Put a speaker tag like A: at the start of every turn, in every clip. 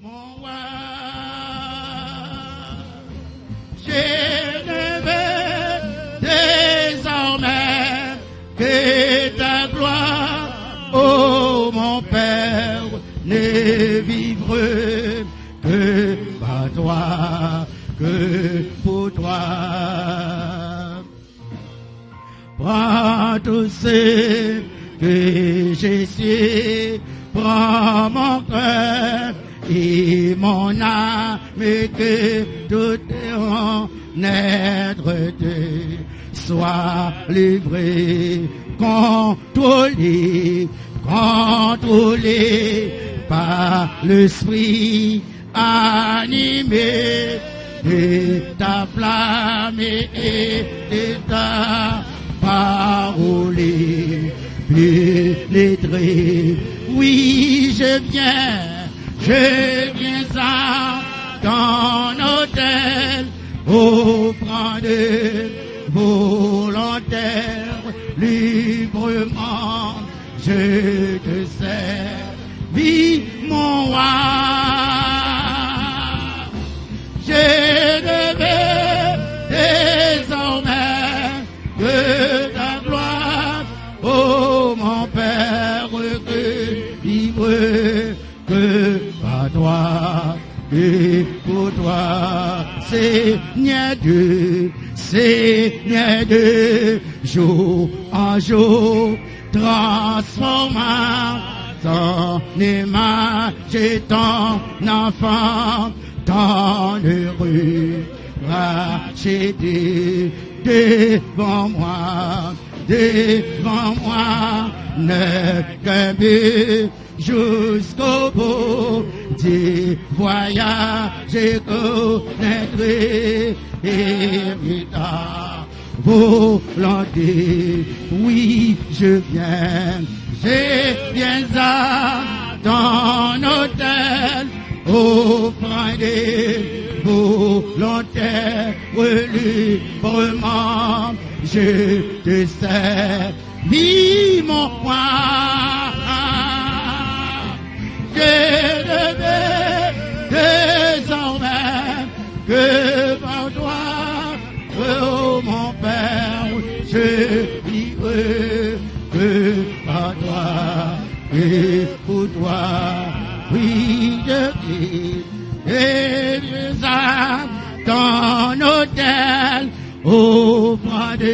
A: Mon roi, je ne veux désormais que ta gloire, ô mon Père, ne vivre que par toi, que pour toi. Prends tout ce que j'ai su, prends mon cœur et mon âme, et que tout mon être soit livré, contrôlé par l'esprit animé de ta flamme et de ta parole pénétrée. Oui, je viens à ton autel, offrande volontaire, librement, je te sers, vis mon roi. Je ne veux désormais que ta gloire, ô mon Père, que vivre que par toi et pour toi, Seigneur Dieu, jour en jour, transformant ton image et ton enfant, ton heureux, racheté devant moi, ne qu'un but jusqu'au bout du voyage, je connaîtrai et ta volonté. Oui, je viens à ton autel, offrande volontaire, librement, je te sers, vis mon roi. Je ne veux désormais que par toi, oh mon Père, je vivrai que par toi et pour toi. Oui, je vis à ton autel, offrande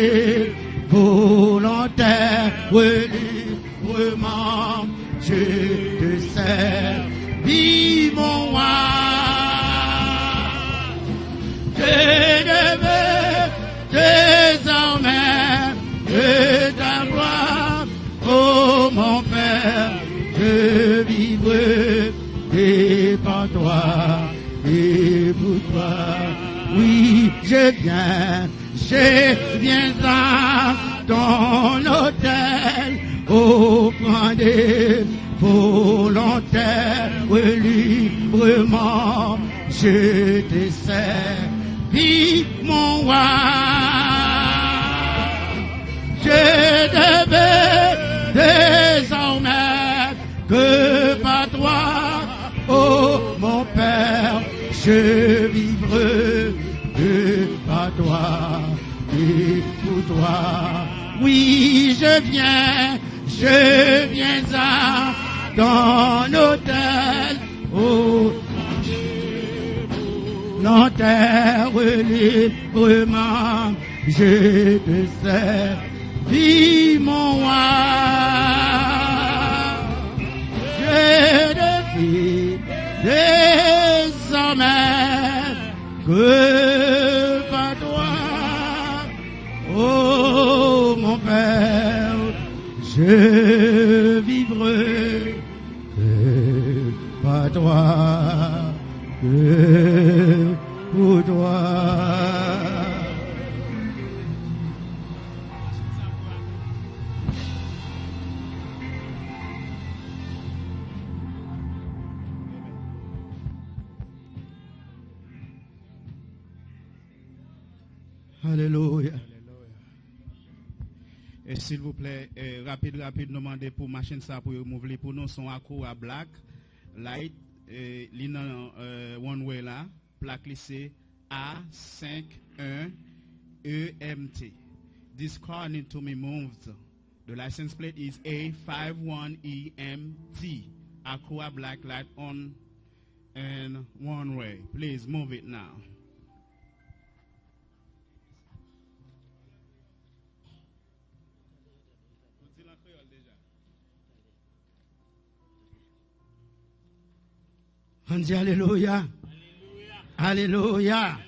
A: volontaire, librement, je te sers, vis mon roi. Je ne veux désormais que ta gloire, oh mon Père, je vivrai et par toi et pour toi. Oui, je viens à ton autel, offrande volontaire, librement, je te sers, vis mon roi. Je ne veux désormais que par toi, oh mon Père, je vivrai que par toi et pour toi. Oui, je viens à ton autel, oh volontaire, librement, je te sers, vis mon roi. Je ne vis désormais que par toi, oh mon Père, je vivrai que par toi, que pour toi. Alléluia. Et s'il vous plaît, rapide, nous demander pour machine ça pour mouvoir pour nous son accro à black, light,
B: one way là, plaque lycée A51 EMT. This car need to be moved. The license plate is A51 EMT. Aqua black light on and one way. Please move it now.
A: On dit Alléluia. Alléluia.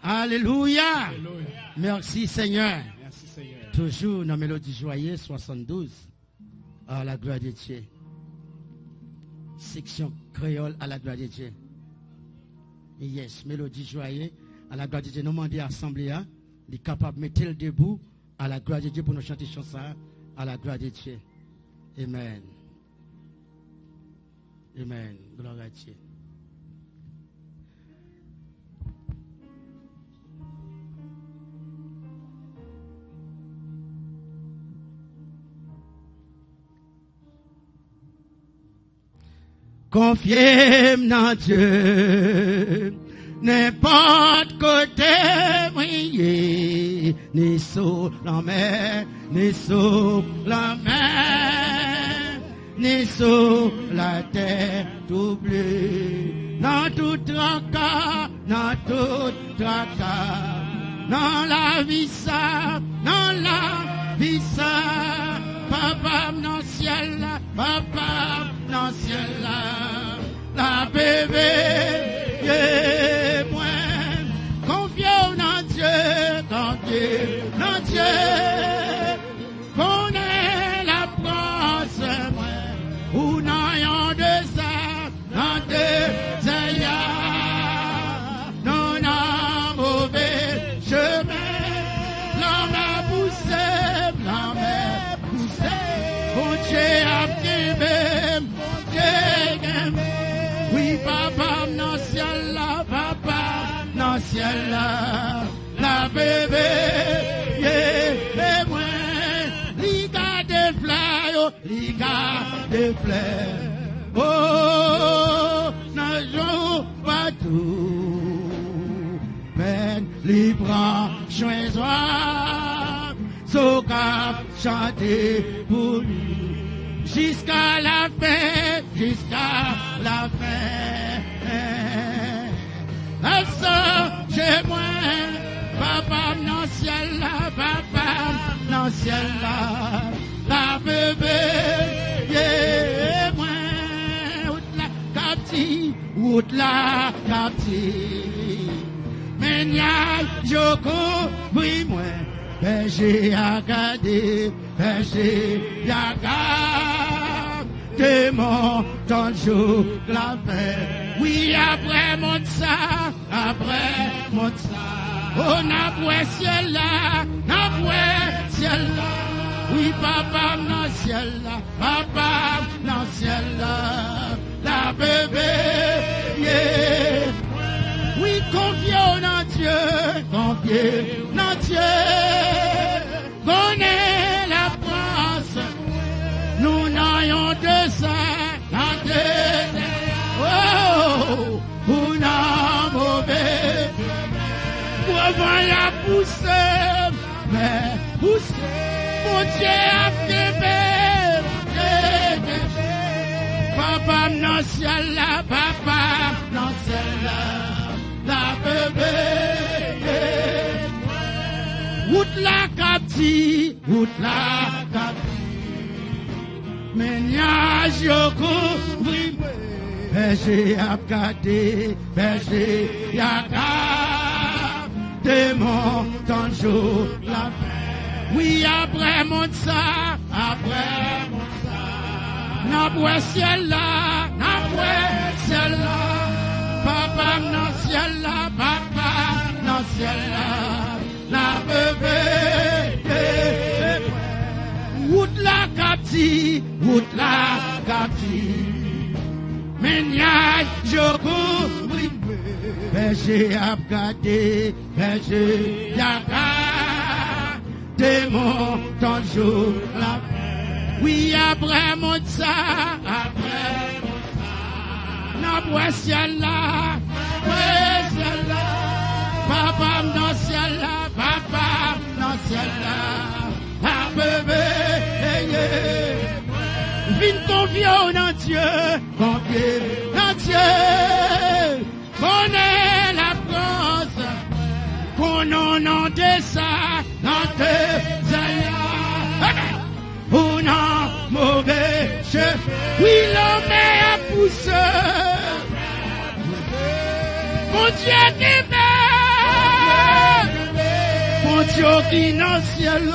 A: Alléluia. Merci Seigneur.
B: Merci Seigneur.
A: Toujours dans Mélodie Joyeuse 72. À la gloire de Dieu. Section créole à la gloire de Dieu. Yes, Mélodie Joyeuse à la gloire de Dieu. Nous demandons à l'Assemblée, il est capable de mettre le debout à la gloire de Dieu pour nous chanter chanson à la gloire de Dieu. Amen. Amen. Gloire à Dieu. Confiez-moi dans Dieu, n'importe côté briller, ni sous la mer, ni sous la mer, ni sous la terre doublée. Dans tout tracas, dans tout tracas, dans la vie ça, dans la vie ça, papa dans le ciel là, papa dans le ciel là, la bébé, moi, confions dans Dieu, dans Dieu, connaît la France, ou n'ayons de ça, dans deux aïeux, non, non, mauvais chemin, l'homme a poussé, l'homme a poussé, bon Dieu a aimé, bon Dieu aimé, oui, papa, non, ciel là, papa, non, ciel là, la bébé, et moi, liga des fleurs, liga des fleurs. Oh, n'ajou pas tout, ben libre choisir, so cap chanter pour lui, jusqu'à la fin, Absent chez moi, papa dans ciel là, papa dans ciel là, la bébé, yeah, moi. Wout la capti, Menya Joko, oui moi, berger à garder, berger à garder, mon jour la paix. Oui après mon ça, on a ciel là, ciel là. Oui, papa, dans le ciel là, papa, dans le ciel là, la bébé, yeah. Oui, confions dans Dieu, connais la France, nous n'ayons de ça, oh, on a mauvais, pour la pousser, mais pousser. Mon Dieu a fait papa dans le ciel là, papa dans le ciel là, la bébé. Route la capti, mais niage yo couvri, berger a gardé, berger a gardé mon jour la paix. Oui, après mon ça, n'après ciel là, papa dans ciel là, papa dans ciel là, la bébé, route la capti, mais niage je couvre, berger a gardé, berger a démon ton jour la paix. Oui, après mon ça, ouais ciel là, ouais ciel là. Papa dans ciel là, papa dans ciel là. Ah bébé, vine confiant dans Dieu, confier dans Dieu. Connais la France, qu'on en descend dans tes aïeux. Ou non, mauvais chef, oui l'homme est à pousser. Mon Dieu qui m'aime, mon Dieu qui dans le ciel.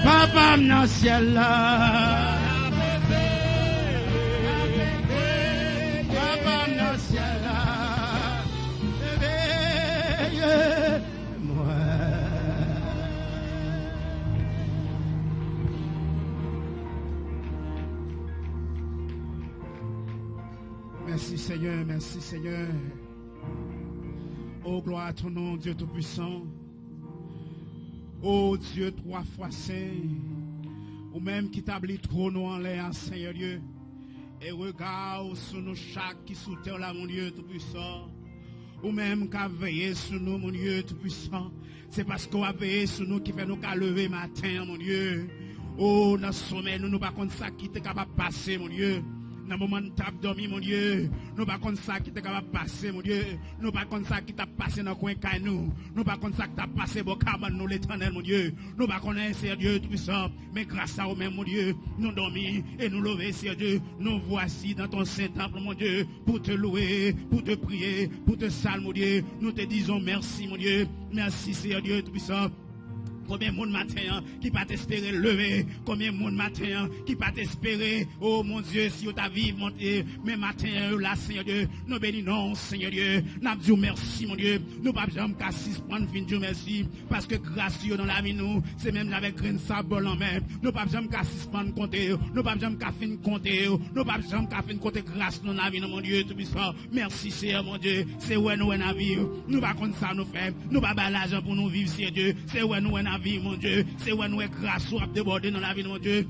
A: Papa dans le ciel là. Papa dans le ciel là. Moi.
B: Merci Seigneur, merci Seigneur. Oh gloire à ton nom, Dieu Tout-Puissant. Oh Dieu, 3 fois saint, ou même qui t'ablit trop nous en l'air, Seigneur Dieu, et regarde sur nous chaque qui sous terre là, mon Dieu Tout-Puissant, ou même qui a veillé sur nous, mon Dieu Tout-Puissant, c'est parce qu'on a veillé sur nous qui fait nous qu'à lever matin, mon Dieu. Oh, dans le sommeil, nous ne pas contre ça qui est capable de passer, mon Dieu. Dans le moment où tu as dormi, mon Dieu, nous pas comme ça qui t'est capable de passer, mon Dieu. Nous pas comme ça qui t'a passé dans le coin de nous. Nous pas comme ça qui t'a passé au cabane, nous l'éternel, mon Dieu. Nous pas connaître, c'est Dieu tout-puissant. Mais grâce à vous-même, mon Dieu, nous dormons et nous lever, c'est Dieu. Nous voici dans ton Saint-Temple, mon Dieu, pour te louer, pour te prier, pour te saluer, mon Dieu. Nous te disons merci, mon Dieu. Merci, c'est Dieu tout-puissant. Combien de monde matin qui pas t'espérer lever, combien de monde matin qui pas t'espérer, oh mon Dieu, si vous t'as vivre, monter, mais matin là, Seigneur Dieu, nous bénissons, Seigneur Dieu, nous disons merci, mon Dieu, nous pas jamais qu'à 6 points de Dieu merci, parce que grâce dans la vie, nous, c'est même avec grain de sable en main, nous pas jamais qu'à 6 points de compter, nous pas jamais qu'à fin compter, nous pas jamais qu'à fin compter grâce dans la vie, mon Dieu, tout puissant, merci, Seigneur, mon Dieu, c'est où nous en vie, nous pas comme ça nous faire, nous pas l'argent pour nous vivre, Seigneur Dieu, c'est où nous en vie, mon Dieu, c'est où nous est grâce ou déborder dans la vie, mon Dieu.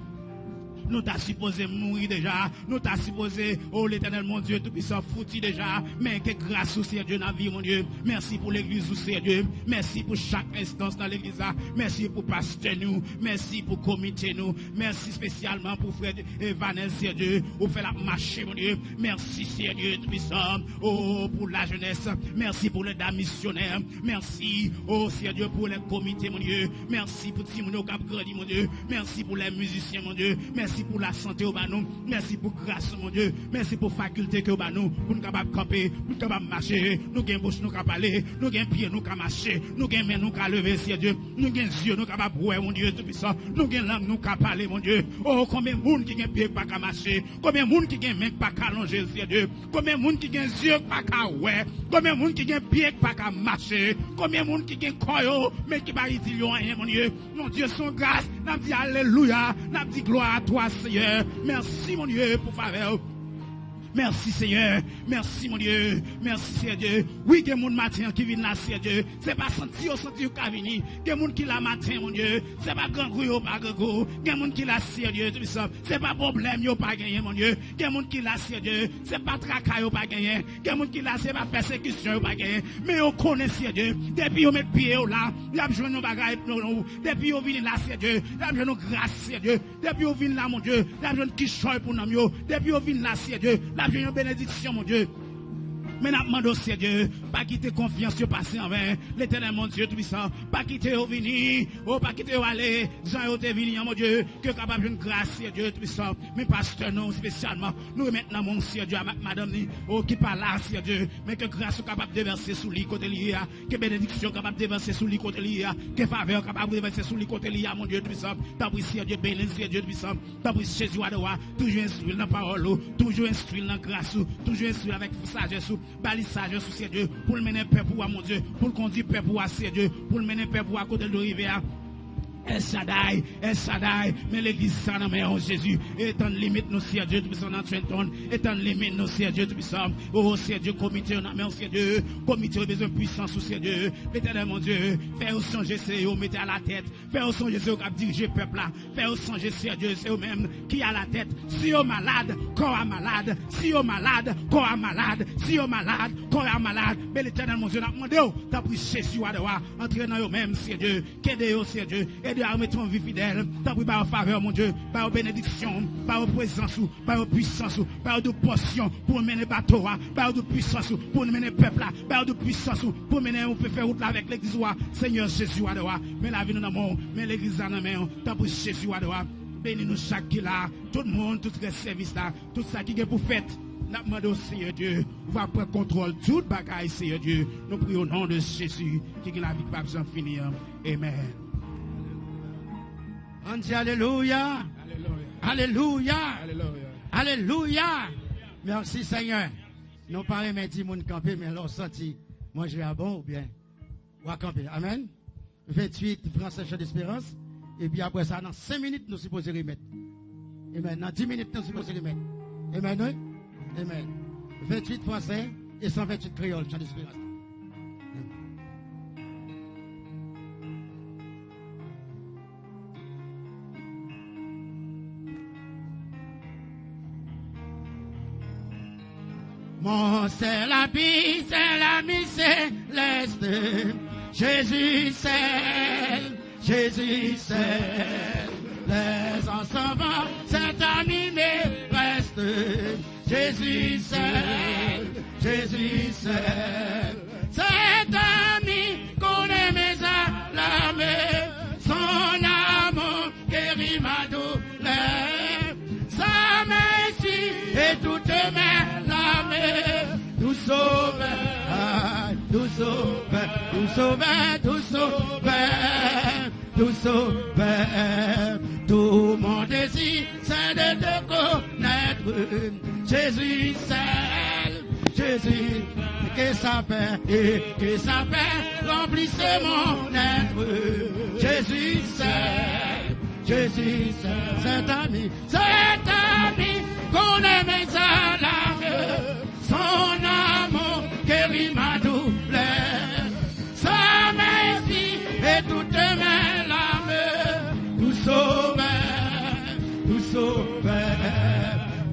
B: Nous t'a supposé mourir déjà. Nous t'a supposé, oh l'éternel, mon Dieu, tout puissant, foutu déjà. Mais que grâce au Seigneur Dieu dans la vie, mon Dieu. Merci pour l'église, au Seigneur Dieu. Merci pour chaque instance dans l'église. Merci pour pasteur nous. Merci pour comité nous. Merci spécialement pour frère Vanessa, Seigneur Dieu. Pour faire la marche, mon Dieu. Merci, Seigneur Dieu, tout puissant. Oh, pour la jeunesse. Merci pour les dames missionnaires. Merci, oh Seigneur Dieu, pour les comités, mon Dieu. Merci pour Timono Cap Grandi, mon Dieu. Merci pour les musiciens, mon Dieu. Merci pour la santé au banou, merci pour grâce mon Dieu, merci pour faculté que au banou, pour nous capables camper, pour nous capables marcher, nous gain bouche nous capables parler, nous gain pied nous capables marcher, nous gain main nous capables lever Seigneur Dieu, nous gain yeux nous capables voir mon Dieu tout puissant, nous gain langue nous capables parler mon Dieu. Oh combien de monde qui gain pied pas qu'à marcher, combien de monde qui gain main pas qu'à longer Seigneur Dieu, combien de monde qui gain yeux pas qu'à voir, combien de monde qui gain pied pas qu'à marcher, combien de monde qui gain corps mais qui pas utile rien mon Dieu. Mon Dieu son grâce, n'a dit alléluia, n'a dit gloire à toi Seigneur, merci mon Dieu pour faveur. Merci Seigneur, merci mon Dieu, merci Seigneur Dieu. Oui, il y a des gens matin qui viennent là, Seigneur Dieu. Ce n'est pas senti au senti au cavini. Il y a des gens qui la matin, mon Dieu. Ce n'est pas grand goût ou pas grand goût. Il y a des gens qui la, Seigneur Dieu, tout ça. Ce n'est pas problème ou pas gagné, mon Dieu. Il y a des gens qui la, Seigneur Dieu. Ce n'est pas tracaille ou pas gagné. Il y a des gens qui la, ce n'est pas persécution ou pas gagné. Mais on connaît, Seigneur Dieu. Depuis on met pied là, il y a besoin de nos bagages pour nous. Depuis on vient là, Seigneur Dieu. Il y a besoin de nos grâces, Seigneur Dieu. Depuis on vient là, mon Dieu. Il y a besoin de qui choisit pour nous. Depuis on vient là, Seigneur Dieu. Il y a besoin de bénédiction, mon Dieu. Mais nous demandons, Seigneur Dieu, pas quitter confiance sur passer envers l'éternel, mon Dieu tout-puissant. Pas quitter au venir, oh, pas quitter au aller. Jean est venu, mon Dieu, que capable d'une grâce, Seigneur Dieu tout-puissant. Mais pasteur, non, spécialement, nous maintenant, mon Seigneur Dieu, avec madame, oh, qui parle là, Seigneur Dieu, mais que grâce soit capable de verser sous lui côté lié, que bénédiction capable de verser sous lui côté lié, que faveur capable de verser sous lui côté lié, mon Dieu tout-puissant. T'as pris, Seigneur Dieu, béni, Seigneur Dieu tout-puissant. T'as pris Jésus à droit, toujours instruire dans la parole, toujours instruire dans la grâce, toujours instruire avec sagesse, balissage, Seigneur Dieu, pour le mener peuple pour mon Dieu, pour le conduire peuple pour Seigneur Dieu, pour le mener peuple à côté de rivière. El Shaddai, mais l'église ça dans main Jésus, étant limite nous Seigneur Dieu, tout puissant dans Trenton, étant limite nous Seigneur Dieu, tout puissant, oh Seigneur Dieu, comité on a main Seigneur Dieu, comité besoin de puissance au Seigneur Dieu, l'éternel mon Dieu, faire changer c'est eux, mettez à la tête, faire changer c'est eux qui diriger peuple là, faire changer Seigneur Dieu, c'est eux même qui à la tête, si eux malade, corps à malade, si eux malade, corps à malade, si eux malade, corps à malade, mais l'éternel mon Dieu n'a demandé, t'as pris Jésus à devoir, entrer dans eux-mêmes Seigneur Dieu, qu'aider eux Seigneur Dieu, aider à mettre en vie fidèle, t'as pris par faveur mon Dieu, par bénédiction, par présence, par puissance, par de portion pour mener bateau, par de puissance pour mener peuple, par de puissance pour mener on peut faire route avec l'église, Seigneur Jésus à devoir, mais la vie nous dans mais l'église dans main, t'as pris Jésus à devoir, bénis nous chaque qui là, tout le monde, tout le service là, tout ça qui est pour fête. Nous demandons, Seigneur Dieu, va prendre contrôle de toute bagaille, Seigneur Dieu. Nous prions au nom de Jésus, qui est la vie pas besoin de finir. Amen.
A: On dit Alléluia. Alléluia. Alléluia. Merci Seigneur. Nous parlons de gens qui camper, mais l'on senti manger à bon ou bien ou à camper. Amen. 28 Français Chant d'Espérance. Et puis après ça, dans 5 minutes, nous sommes supposés remettre. Amen. Dans 10 minutes, nous sommes supposés remettre. Amen. Oui? Amen. 28 Français et 128 créoles, Chant d'Espérance. Mon c'est la vie, c'est la céleste. Jésus c'est, les ensembles, c'est animé reste. Jésus c'est, cet ami qu'on aime l'âme, son amour guérit ma douleur, sa merci et toutes mes larmes, nous sauve, nous sauve, nous sauve, nous sauve, nous sauve. Tout mon désir, c'est de te connaître. Jésus seul, Jésus, que sa paix, remplissez mon être. Jésus seul, cet ami qu'on aime sa larme, son amour guérit ma douleur, sa merci et toutes mes larmes, nous sauve,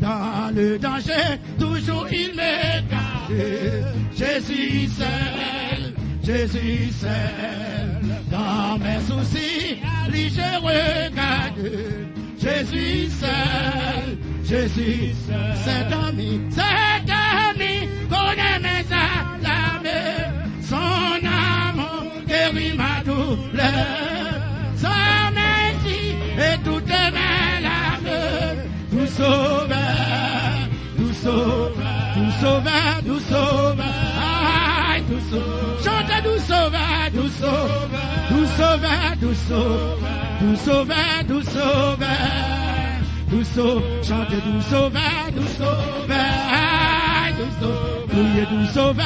A: dans le danger, toujours il me garde. Jésus seul, dans mes soucis, lui je regarde. Jésus seul, cet ami qu'on aime sa larme, son amour guérit ma douleur, sa merci et toutes mes larmes, nous sauve, aïe, nous sauve, chante nous sauve, chante nous sauve, aïe, nous sauve, priez nous sauve, chante nous sauve, aïe, nous sauve, priez nous sauve,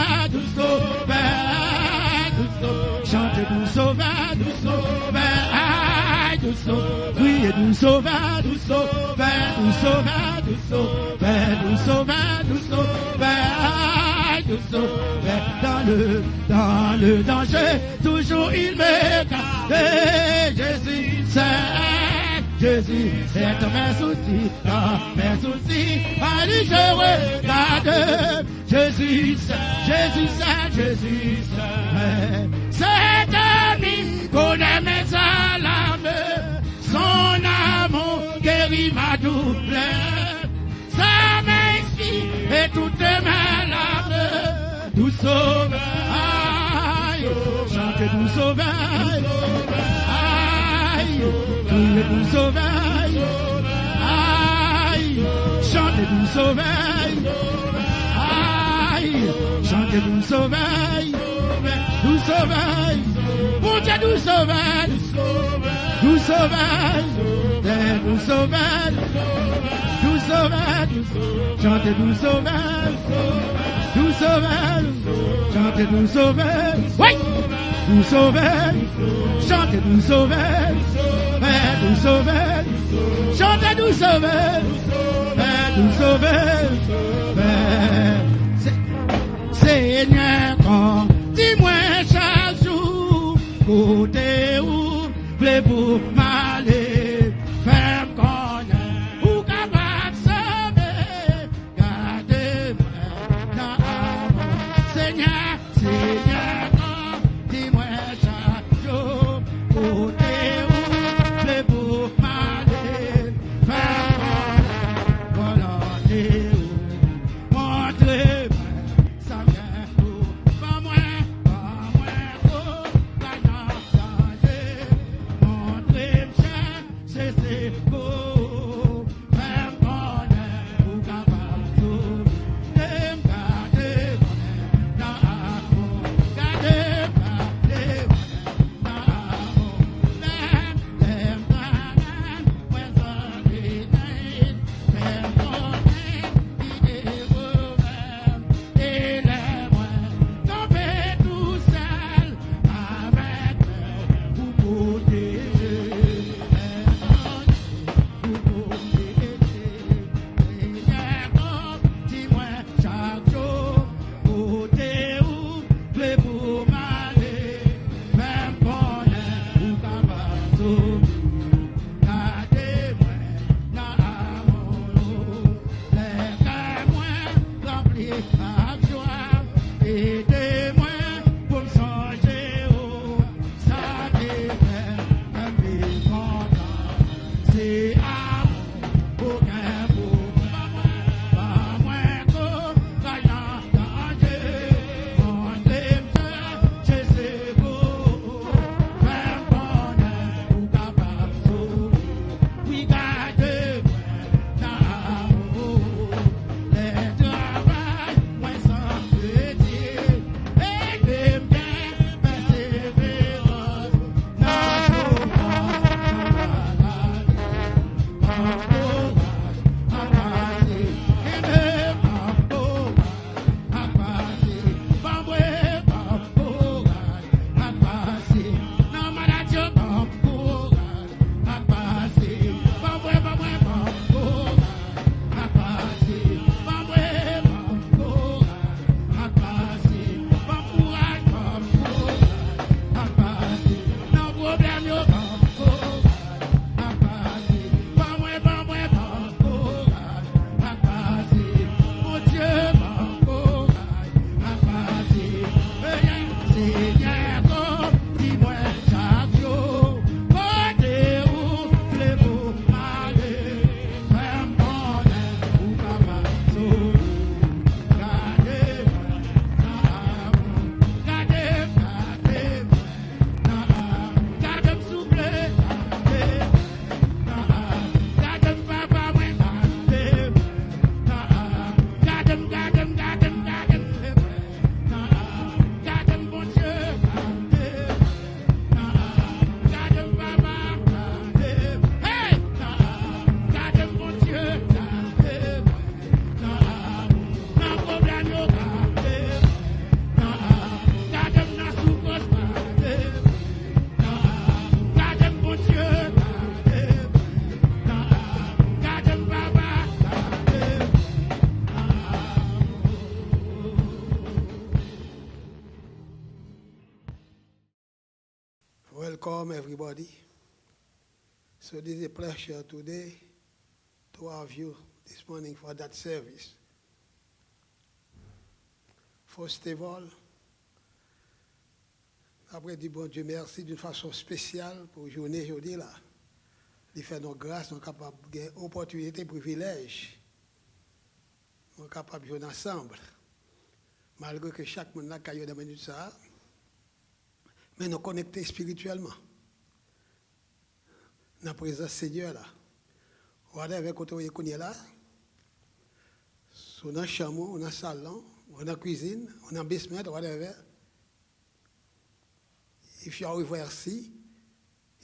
A: dans le danger, toujours il me garde. Jésus, c'est dans mes soucis, à lui je regarde. Jésus, cet ami qu'on aime sa larme, son amour guérit ma douleur, sa merci et toutes mes larmes, nous sauve, aïe, chante nous sauve, aïe, nous sauve, aïe, chante nous sauve, aïe, chante nous sauve, mon Dieu nous sauve, chante nous sauve, chante nous sauve, oui, nous sauver, chantez nous sauver, nous sauver, chantez nous sauver, nous sauver, Seigneur, quand dis-moi chaque jour, côté où, blé pour m'aller, ferme connaître, ou capable de sauver, gardez-moi dans l'amour. Seigneur, Seigneur, quand dis-moi chaque jour, côté où, blé pour m'aller, ferme connaître, volonté où, montrez-moi.
C: Welcome, everybody. So it is a pleasure today to have you this morning for that service. First of all, après dit bon Dieu merci d'une façon spéciale pour la journée aujourd'hui là. Il fait nos grâces, nous sommes capables de opportunité, privilège. Nous sommes capables de jouer ensemble. Malgré que chaque monde n'a qu'à y avoir ça. Mais nous connectés spirituellement. Dans la présence du Seigneur là. On est avec côté où on est là. On a chambre, on a salon, on a cuisine, on a basement, whatever. If you are overseas,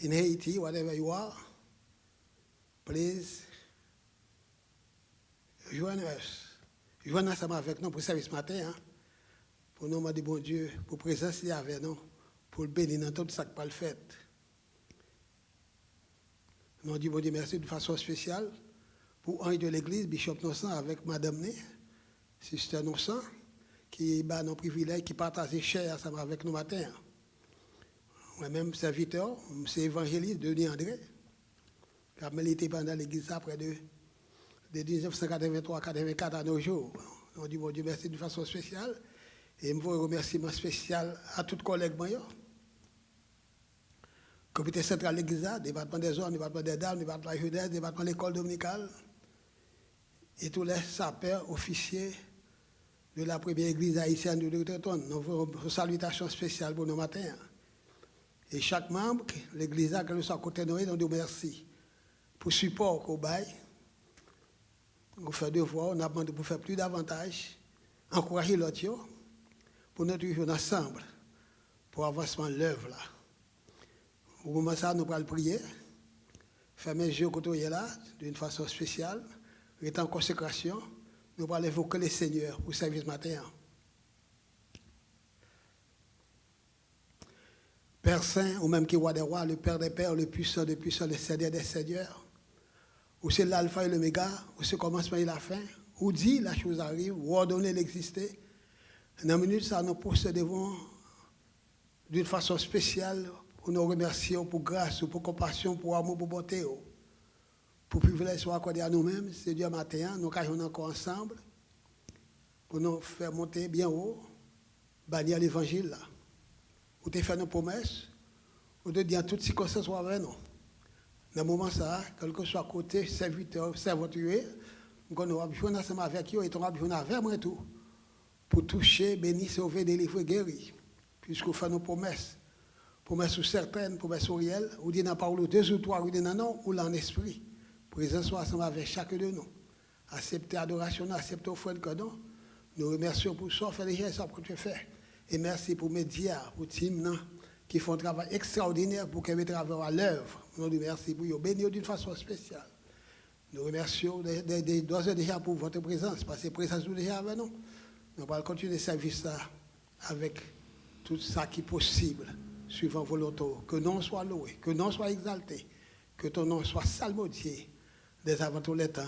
C: in Haiti, whatever you are, please join us. Join ensemble avec nous pour le service matin. Hein, pour nous demander bon Dieu, pour présence avec nous. pour le bénir dans tout ça qui pas le fait. Nous disons bon Dieu merci de façon spéciale pour un de l'église, Bishop Nonsan avec Madame Né, Sister Nonsan, qui a nos privilèges, qui partage cher ensemble avec nous matin. Moi-même, serviteur, c'est évangéliste Denis André, qui a milité pendant l'église après de 1983-84 à nos jours. On dit bon Dieu merci de façon spéciale. Et je veux remerciement spécial à tous les collègues. Comité central de l'église, département des hommes, département des dames, département de la jeunesse, département de l'école dominicale, et tous les sapeurs, officiers de la première église haïtienne de l'Outre-Tonne. Nous avons une salutation spéciale pour nos matins. Et chaque membre, l'église, que nous sommes à côté de nous, nous merci pour le support qu'on baille. On fait devoir, on a demandé pour faire plus davantage, encourager l'autre, pour nous toujours ensemble, pour l'avancement de l'œuvre là. Au moment ça, nous allons prier, faire mes yeux côté là, d'une façon spéciale, être en consécration, nous allons évoquer le Seigneur pour le service matin. Père Saint, ou même qui est roi des rois, le Père des pères, le puissant des puissants, le Seigneur des seigneurs, ou c'est l'alpha et l'oméga, ou c'est le commencement et la fin, ou dit la chose arrive, ou ordonner l'exister. Dans une minute, ça nous procédons d'une façon spéciale pour nous remercier pour grâce, pour compassion, pour amour, pour bonté, pour privilège soit accordé à nous-mêmes. C'est Dieu matin, nous caillons encore ensemble pour nous faire monter bien haut, bannir l'évangile là. Ou te faire nos promesses, ou te dire en toutes circonstances soit avec nous. Dans le moment ça, quel que soit côté serviteur, serviteur, nous avons besoin ensemble avec eux et nous avons besoin avec moi tout. Pour toucher, bénir, sauver, délivrer, guérir. Puisqu'on fait nos promesses. Promesses certaines, promesses réelles, ou dit dans la parole 2 ou 3, ou dit non, non, ou là en esprit. Présent soit ensemble avec chacun de nous. Accepter l'adoration, accepter l'offrande que nous. Nous remercions pour ça, faire les gestes que tu fais. Et merci pour mes médias, pour Tim, qui font un travail extraordinaire pour qu'ils mettent travail à l'œuvre. Nous remercions pour vous bénir d'une façon spéciale. Nous remercions déjà pour votre présence, parce que présence est déjà avec nous. Nous allons continuer le service avec tout ça qui est possible, suivant volonté. Que non soit loué, que non soit exalté, que ton nom soit salmodié, dès avant tous les temps,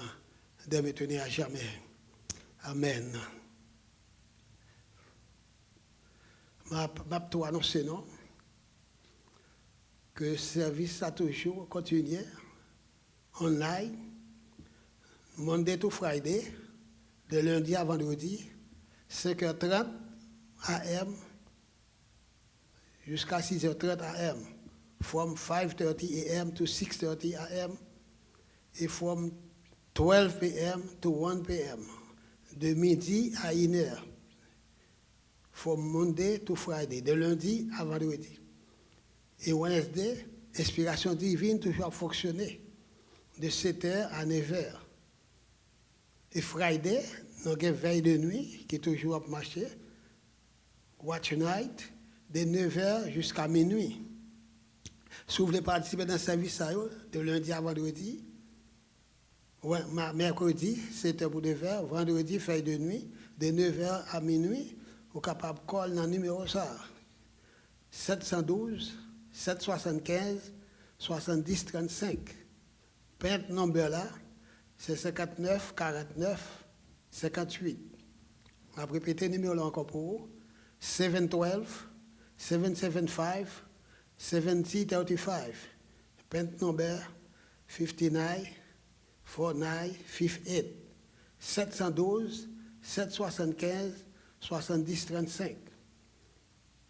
C: de me tenir à jamais. Amen. Je vais annoncer, non? Que le service a toujours continué, online, Monday to Friday, de lundi à vendredi, 5h30 AM jusqu'à 6h30 AM, from 5:30 AM to 6:30 AM, et from 12 PM to 1 PM, de midi à 1h, from Monday to Friday, de lundi à vendredi. Et Wednesday, inspiration divine toujours fonctionner, de 7h à 9h. Et Friday, nous avons veille de nuit qui est toujours à marcher, Watch Night, de 9h jusqu'à minuit. Si vous voulez participer dans le service, de lundi à vendredi, mercredi, 7h pour 9h, vendredi, veille de nuit, de 9h à minuit, vous êtes capable de coller dans le numéro 712 775 70 35. Pente number là, c'est 59 49 58. On va répéter le numéro là encore pour vous. 712 775 70 35. Pente number 59 49 58. 712 775 70 35.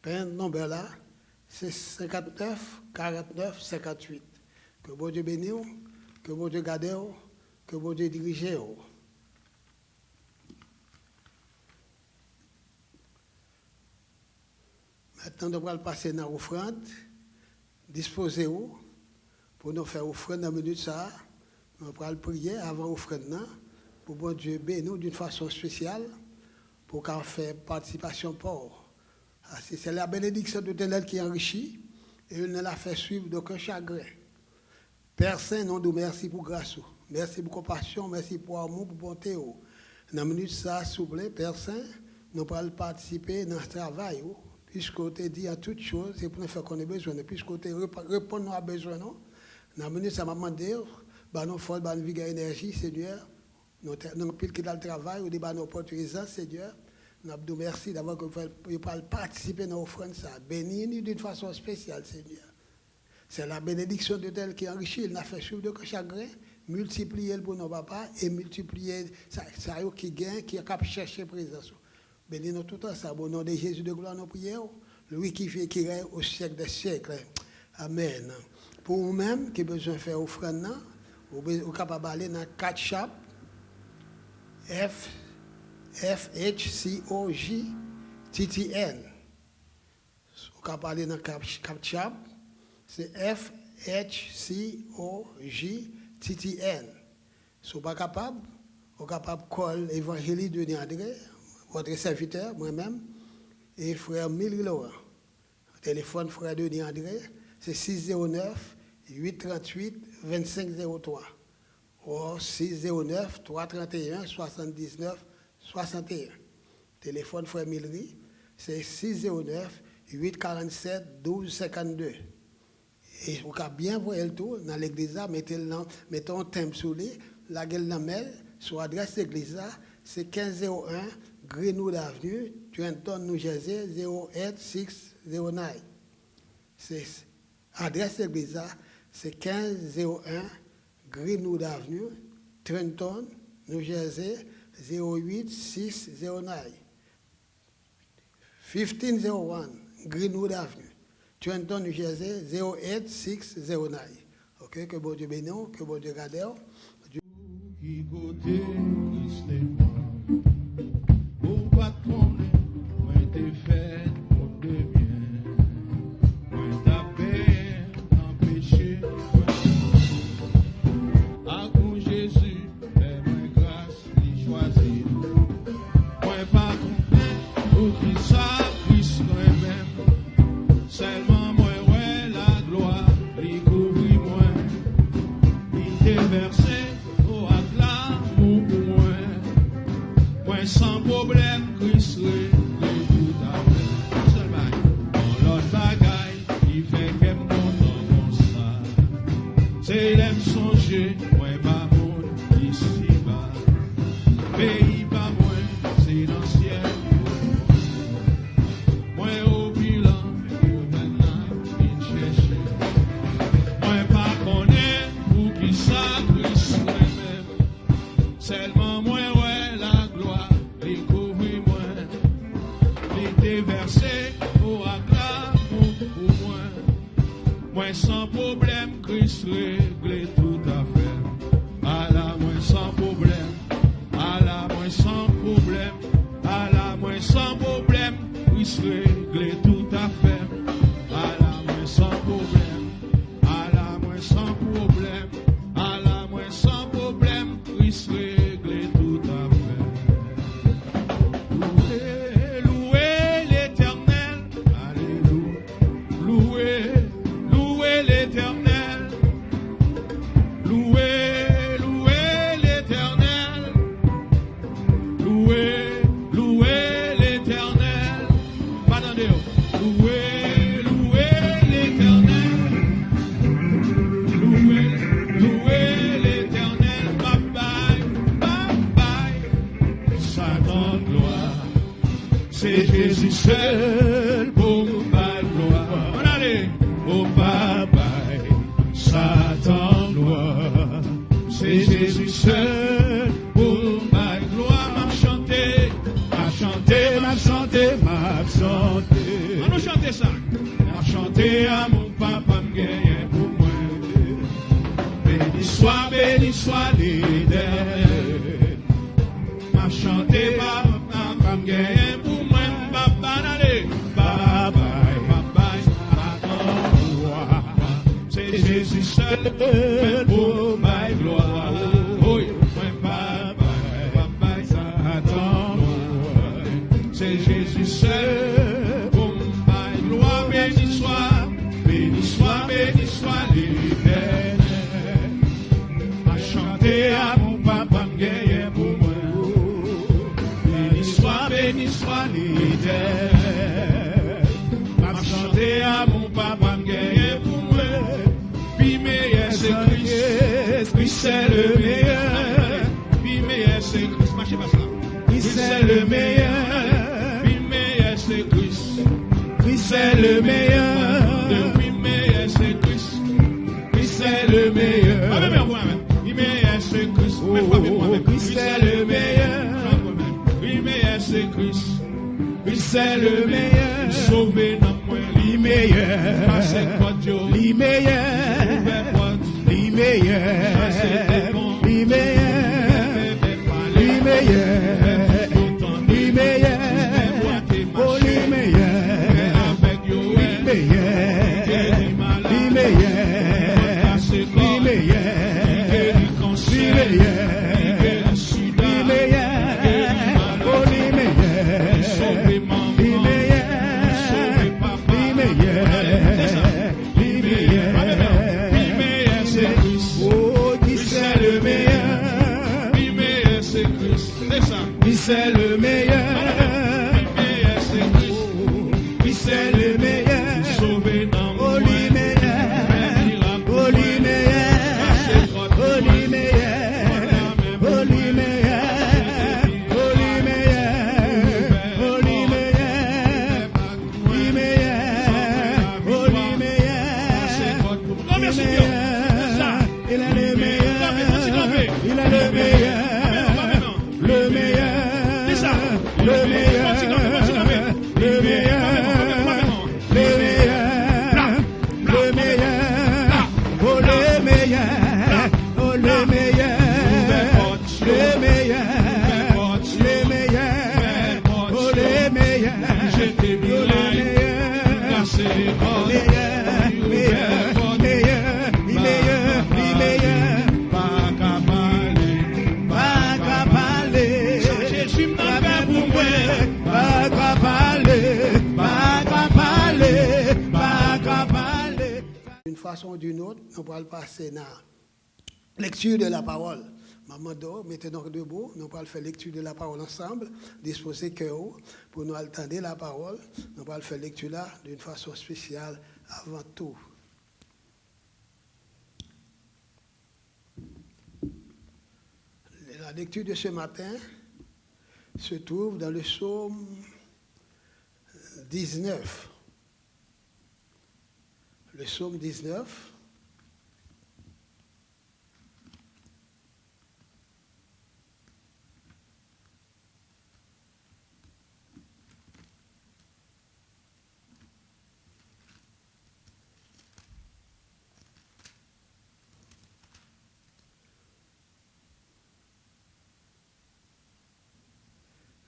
C: Pente number là, c'est 59 49 58. Que bon Dieu bénisse, que bon Dieu garde, que bon Dieu dirige. Maintenant, nous allons passer dans l'offrande. Disposez-vous pour nous faire offrande dans la minute ça. Nous allons prier avant l'offrande pour bon Dieu bénisse d'une façon spéciale pour qu'on fasse participation pour. C'est la bénédiction de l'Éternel qui enrichit et il ne la fait suivre d'aucun chagrin. Père Saint, nous nous merci pour grâce. Merci pour compassion, merci pour amour, pour bonté. Dans la minute ça, s'il vous plaît, Père Saint, nous allons participer dans ce travail. puisqu'on te dit à toutes choses, c'est pour nous faire qu'on ait besoin, puisqu'on te répond à besoin, non? Dans minute, ça m'a demandé, nous faut une vie d'énergie, Seigneur. Nous avons pile qui dans le travail, ou des opportunités, Seigneur. Nous avons merci d'avoir participé à l'offrande, ça. Béni d'une façon spéciale, Seigneur. C'est la bénédiction de tel qui enrichit, il n'a fait souffle de chagrin, multiplier pour nos papas et multiplier ça qui gagne, qui a cherché présence. Bénis-nous tout ensemble. Au nom de Jésus de gloire, nous prions. Lui qui fait qui règne au siècle des siècles. Amen. Pour vous-même qui besoin de faire offrande, vous êtes capable d'aller dans 4 chap FHCOJTTN. Vous êtes capable d'aller dans 4 chap, c'est FHCOJTTN. Si vous n'êtes pas capable, vous êtes capable de coller l'évangile de André, votre serviteur, moi-même, et frère Milloa. Téléphone frère Denis André, c'est 609-838-2503 ou 609-331-79-61. Téléphone frère Milry, c'est 609-847-1252. Et vous pouvez bien voir le tout dans l'église, mettez un thème sous lui, la gueule dans mail, sur l'adresse de l'église, c'est 1501 Greenwood Avenue, Trenton, New Jersey, 08609. C'est adresse de l'église, c'est 1501 Greenwood Avenue, Trenton, New Jersey, 08609. 1501 Greenwood Avenue, Trenton, New Jersey, 08609. Ok, que bon Dieu bénisse, que bon Dieu garde.
A: Qui côté pour pas connaître, moi t'ai fait pour de bien, moi t'as fait empêcher, à cause Jésus, fais-moi grâce, il choisit, moi pas connaître, pour qui ça, Christ moi-même, seulement moi ouais la gloire, il couvrit moi, il t'est versé. Sans problème, Christ réglé tout à fait. Seulement, l'autre bagaille, il fait qu'elle content comme ça. C'est l'aime songer, moi pas mon ici-bas. Pays pas moi, c'est dans le ciel. Moi au bilan, mais maintenant, il cherche. Moi pas connaître, pour qui ça, Christ même. Seulement moi, ouais, la gloire. Versé au acclame pour moi. Moi sans problème, Christ réglé tout à fait. À la moi sans problème, à la moi sans problème, à la moi sans problème, Christ réglé tout à fait. À la moi sans problème, à la moi sans problème, à la moi sans problème, Christ réglé tout à fait. Jésus seul pour ma gloire. On allait au Papa, Satan gloire. C'est Jésus seul pour ma gloire. M'a chanté, m'a chanté, m'a chanté, m'a chanté. On nous chanter ça. M'a chanté à mon papa m'gagne pour moi. Béni soit l'Éternel. M'a chanté, papa m'gagne pour moi. Jésus seul pour ma gloire. Oui, papa, Satan, c'est Jésus seul pour ma gloire. Béni soit l'Éternel. À chanter à mon papa, m'gagne pour moi. Béni soit l'Éternel.
B: le meilleur. Oui, meilleur c'est Christ. Christ c'est le meilleur. Oui, meilleur c'est Christ. Christ c'est le meilleur. Oui, meilleur c'est Christ. Christ c'est le meilleur. Oui, meilleur c'est Christ. Christ c'est le meilleur. Sauvé dans moi. Lui meilleur. Lui meilleur. Lui meilleur. Lui meilleur. Lui meilleur. Lui meilleur. Oh, lui meilleur. Lui meilleur. Lui meilleur. Lui meilleur. Lui meilleur. Lui meilleur. Oh, lui meilleur. Lui meilleur. Lui meilleur. Lui meilleur. C'est Christ. Oh, qui c'est le meilleur. Lui meilleur, c'est Christ. C'est ça. Qui c'est le meilleur. Lui meilleur, c'est Christ. Qui c'est le meilleur. Sauvé dans moi. Oh, lui meilleur. Oh, lui meilleur. Oh, lui meilleur. Oh, lui meilleur. Oh, lui meilleur. Oh, lui meilleur. Lui meilleur. Oh, lui meilleur. Lui meilleur. Il est le meilleur. Il est le meilleur. Le meilleur. Le meilleur. Le meilleur. Le meilleur. Le meilleur. Oh, le meilleur. Oh, le meilleur. Le meilleur. Le meilleur. Oh, le meilleur. Oh, le meilleur. Oh, meilleur. Meilleur. Meilleur. Meilleur. Meilleur. Pas qu'à parler. Jésus m'a fait pour moi. Pas qu'à parler. Pas qu'à parler. Pas qu'à parler.
C: D'une façon ou d'une autre, nous pourrons passer dans la lecture de la parole. Maman Do, mettez donc debout, nous pourrons faire lecture de la parole ensemble, disposer cœur pour nous attendre la parole. Nous pourrons faire lecture là d'une façon spéciale avant tout. La lecture de ce matin se trouve dans le psaume 19. Le psaume 19.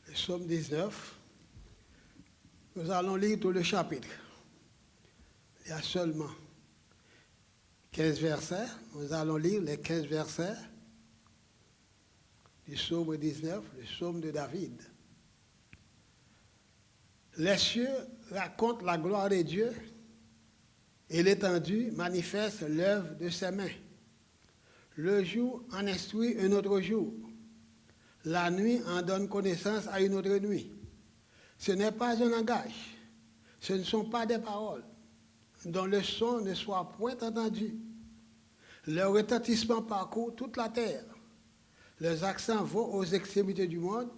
C: Le psaume 19. Nous allons lire tout le chapitre. Il y a seulement 15 versets. Nous allons lire les 15 versets du psaume 19, le psaume de David. Les cieux racontent la gloire de Dieu et l'étendue manifeste l'œuvre de ses mains. Le jour en instruit un autre jour. La nuit en donne connaissance à une autre nuit. Ce n'est pas un langage, ce ne sont pas des paroles, dont le son ne soit point entendu. Leur retentissement parcourt toute la terre. Leurs accents vont aux extrémités du monde.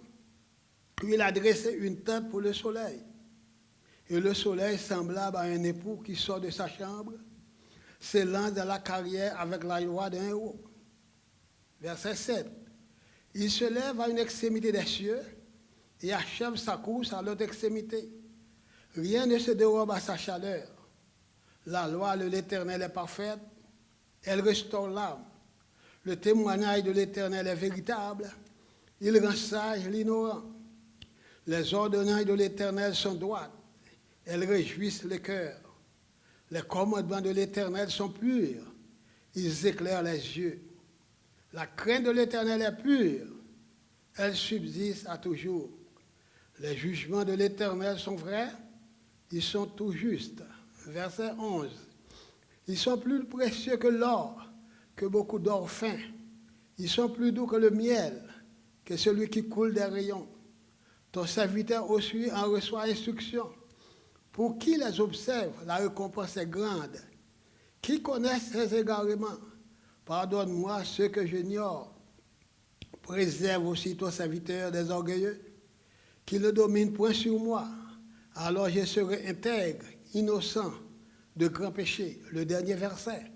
C: Il a dressé une tente pour le soleil. Et le soleil, semblable à un époux qui sort de sa chambre, s'élance dans la carrière avec la joie d'un héros. Verset 7. Il se lève à une extrémité des cieux et achève sa course à l'autre extrémité. Rien ne se dérobe à sa chaleur. La loi de l'Éternel est parfaite, elle restaure l'âme. Le témoignage de l'Éternel est véritable, il rend sage l'ignorant. Les ordonnances de l'Éternel sont droites, elles réjouissent le cœur. Les commandements de l'Éternel sont purs, ils éclairent les yeux. La crainte de l'Éternel est pure, elle subsiste à toujours. Les jugements de l'Éternel sont vrais, ils sont tout justes. Verset 11. Ils sont plus précieux que l'or, que beaucoup d'or fin. Ils sont plus doux que le miel, que celui qui coule des rayons. Ton serviteur aussi en reçoit instruction. Pour qui les observe, la récompense est grande. Qui connaît ses égarements? Pardonne-moi ceux que j'ignore. Préserve aussi ton serviteur des orgueilleux. qui ne domine point sur moi. Alors je serai intègre, innocent de grands péchés. Le dernier verset.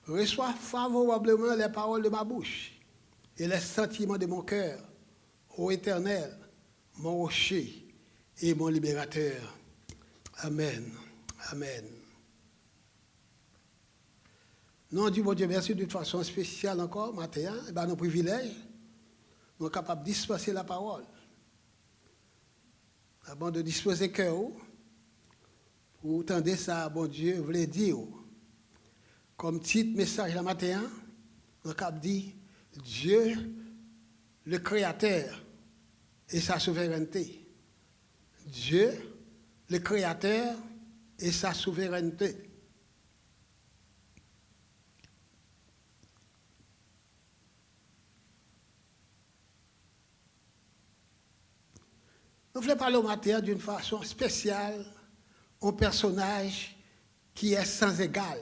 C: Reçois favorablement les paroles de ma bouche et les sentiments de mon cœur, ô Éternel, mon rocher et mon libérateur. Amen. Amen. Nom du bon Dieu, merci d'une façon spéciale encore, matin, nos privilèges, nous sommes capables de dispenser la parole. Avant de disposer le cœur, pour entendre ça, bon Dieu voulait dire. Comme titre message la matin, nous sommes dit Dieu, le Créateur et sa souveraineté. Dieu, le Créateur et sa souveraineté. Nous voulons parler au matin d'une façon spéciale un personnage qui est sans égal.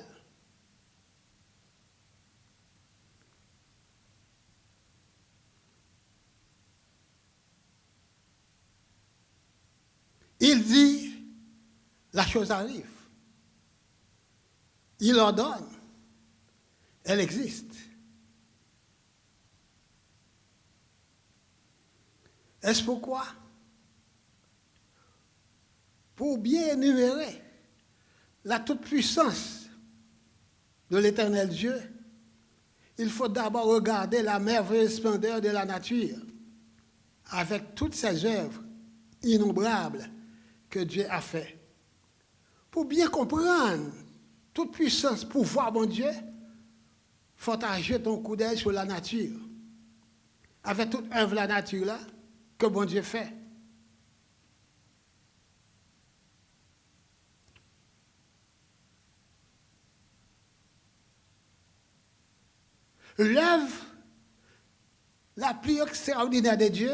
C: Il dit, la chose arrive. Il ordonne. Elle existe. Est-ce pourquoi? Pour bien énumérer la toute-puissance de l'Éternel Dieu, il faut d'abord regarder la merveilleuse splendeur de la nature avec toutes ses œuvres innombrables que Dieu a fait. Pour bien comprendre toute puissance, pouvoir, bon Dieu, il faut jeter un coup d'œil sur la nature. Avec toute œuvre de la nature là, que bon Dieu fait. L'œuvre la plus extraordinaire de Dieu,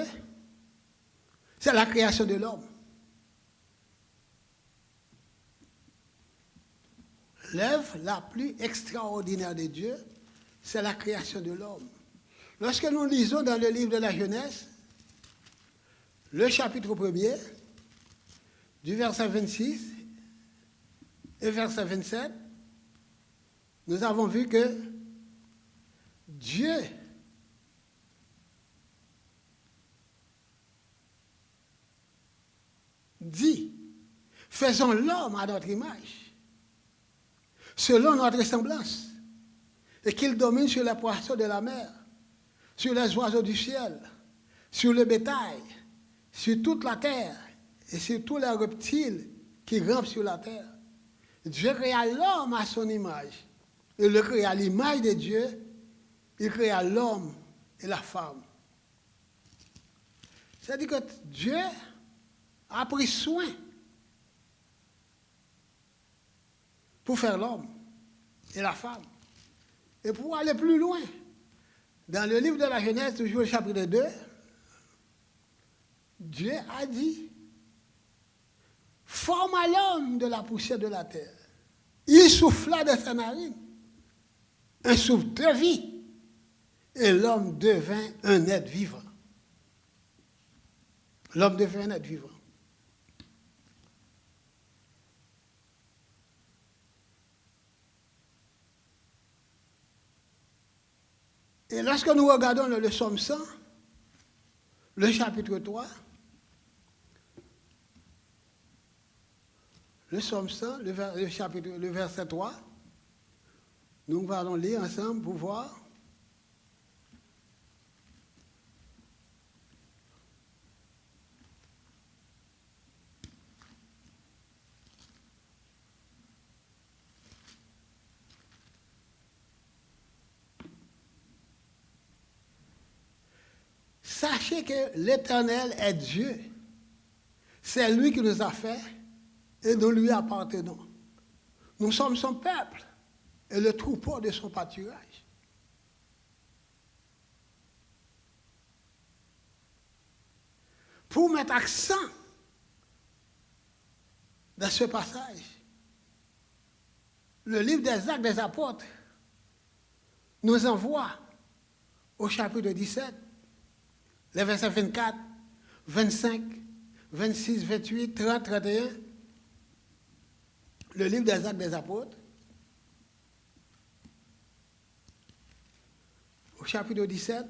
C: c'est la création de l'homme. L'œuvre la plus extraordinaire de Dieu, c'est la création de l'homme. Lorsque nous lisons dans le livre de la Genèse, le chapitre 1er, du verset 26 et verset 27, nous avons vu que Dieu dit, faisons l'homme à notre image, selon notre semblance, et qu'il domine sur les poissons de la mer, sur les oiseaux du ciel, sur le bétail, sur toute la terre, et sur tous les reptiles qui rampent sur la terre. Dieu créa l'homme à son image, et le créa à l'image de Dieu. Il créa l'homme et la femme. C'est-à-dire que Dieu a pris soin pour faire l'homme et la femme. Et pour aller plus loin, dans le livre de la Genèse, toujours le chapitre 2, Dieu a dit, forma l'homme de la poussière de la terre. Il souffla de sa narine un souffle de vie. Et l'homme devint un être vivant. L'homme devint un être vivant. Et lorsque nous regardons le psaume 100, le chapitre 3, le psaume 100, le verset 3, nous allons lire ensemble pour voir. Sachez que l'Éternel est Dieu. C'est lui qui nous a fait et nous lui appartenons. Nous sommes son peuple et le troupeau de son pâturage. Pour mettre accent dans ce passage, le livre des Actes des Apôtres nous envoie au chapitre 17, les versets 24, 25, 26, 28, 30, 31. Le livre des Actes des Apôtres. Au chapitre 17.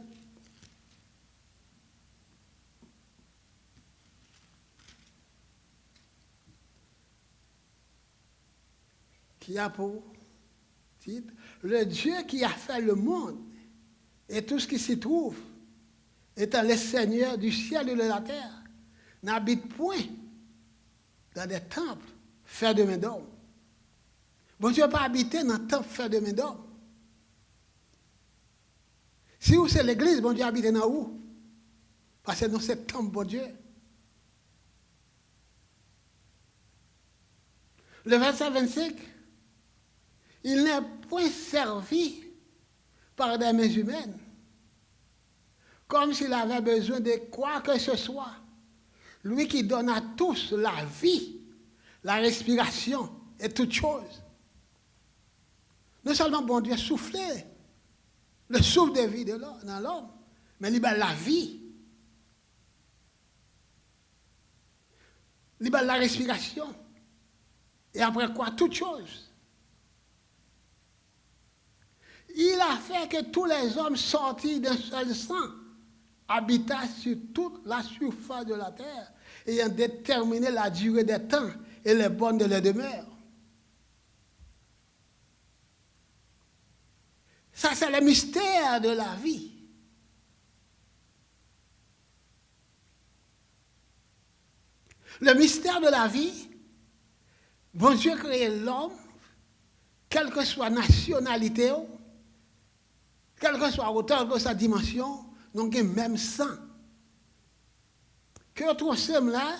C: Qui a pour titre le Dieu qui a fait le monde et tout ce qui s'y trouve, étant le Seigneur du ciel et de la terre, n'habite point dans des temples faits de main d'homme. Bon Dieu n'a pas habité dans un temple fait de main d'homme. Si vous c'est l'église, bon Dieu habite dans où? Parce que dans ce temple, bon Dieu. Le verset 25. Il n'est point servi par des mains humaines, comme s'il avait besoin de quoi que ce soit. Lui qui donne à tous la vie, la respiration et toutes choses. Non seulement bon Dieu soufflait le souffle de vie dans l'homme, mais il libère la vie. Il libère la respiration. Et après quoi? Toutes choses. Il a fait que tous les hommes sortis d'un seul sang habitassent sur toute la surface de la terre, ayant déterminé la durée des temps et les bornes de leur demeure. Ça, c'est le mystère de la vie. Le mystère de la vie, bon Dieu a créé l'homme, quelle que soit la nationalité, quelle que soit la hauteur, quelle que soit sa dimension, nous avons le même sang. Que nous sommes là,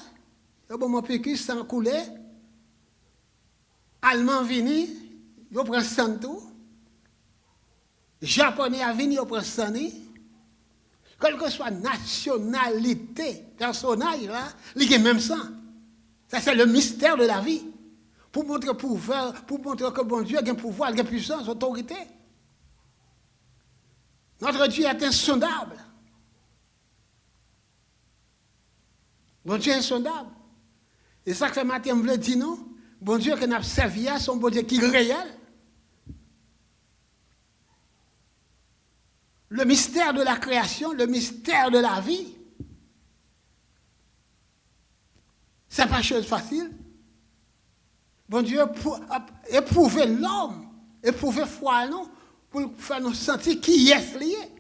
C: mon pécus sang coulé, Allemand vini, ils prennent sang tout, Japonais a vini, ils prennent sang, quelle que soit nationalité, personnage là, ils ont le même sang. Ça c'est le mystère de la vie. Pour montrer pouvoir, pour montrer que bon Dieu a un pouvoir, a une puissance, autorité. Notre Dieu est insondable. Bon Dieu est insondable. Et ça que fait matin, je veux dire non. Bon Dieu que nous avons servi à son bon Dieu qui est réel. Le mystère de la création, le mystère de la vie. Ce n'est pas chose facile. Bon Dieu a éprouvé l'homme, éprouvé foi non, pour faire nous sentir qui est lié.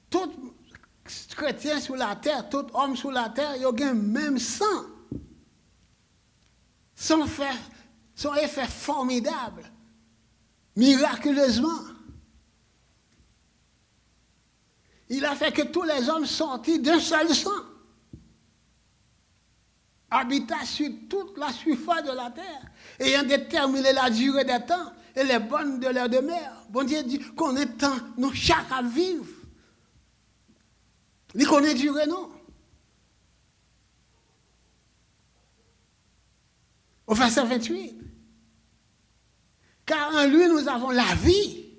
C: Tout chrétien sur la terre, tout homme sur la terre, il y a le même sang. Son effet formidable, miraculeusement. Il a fait que tous les hommes sortis d'un seul sang habitaient sur toute la surface de la terre, ayant déterminé la durée des temps et les bornes de leur demeure. Bon Dieu dit qu'on est temps, nous chaque à vivre. Il connaît durée, non? Au verset 28. Car en lui, nous avons la vie,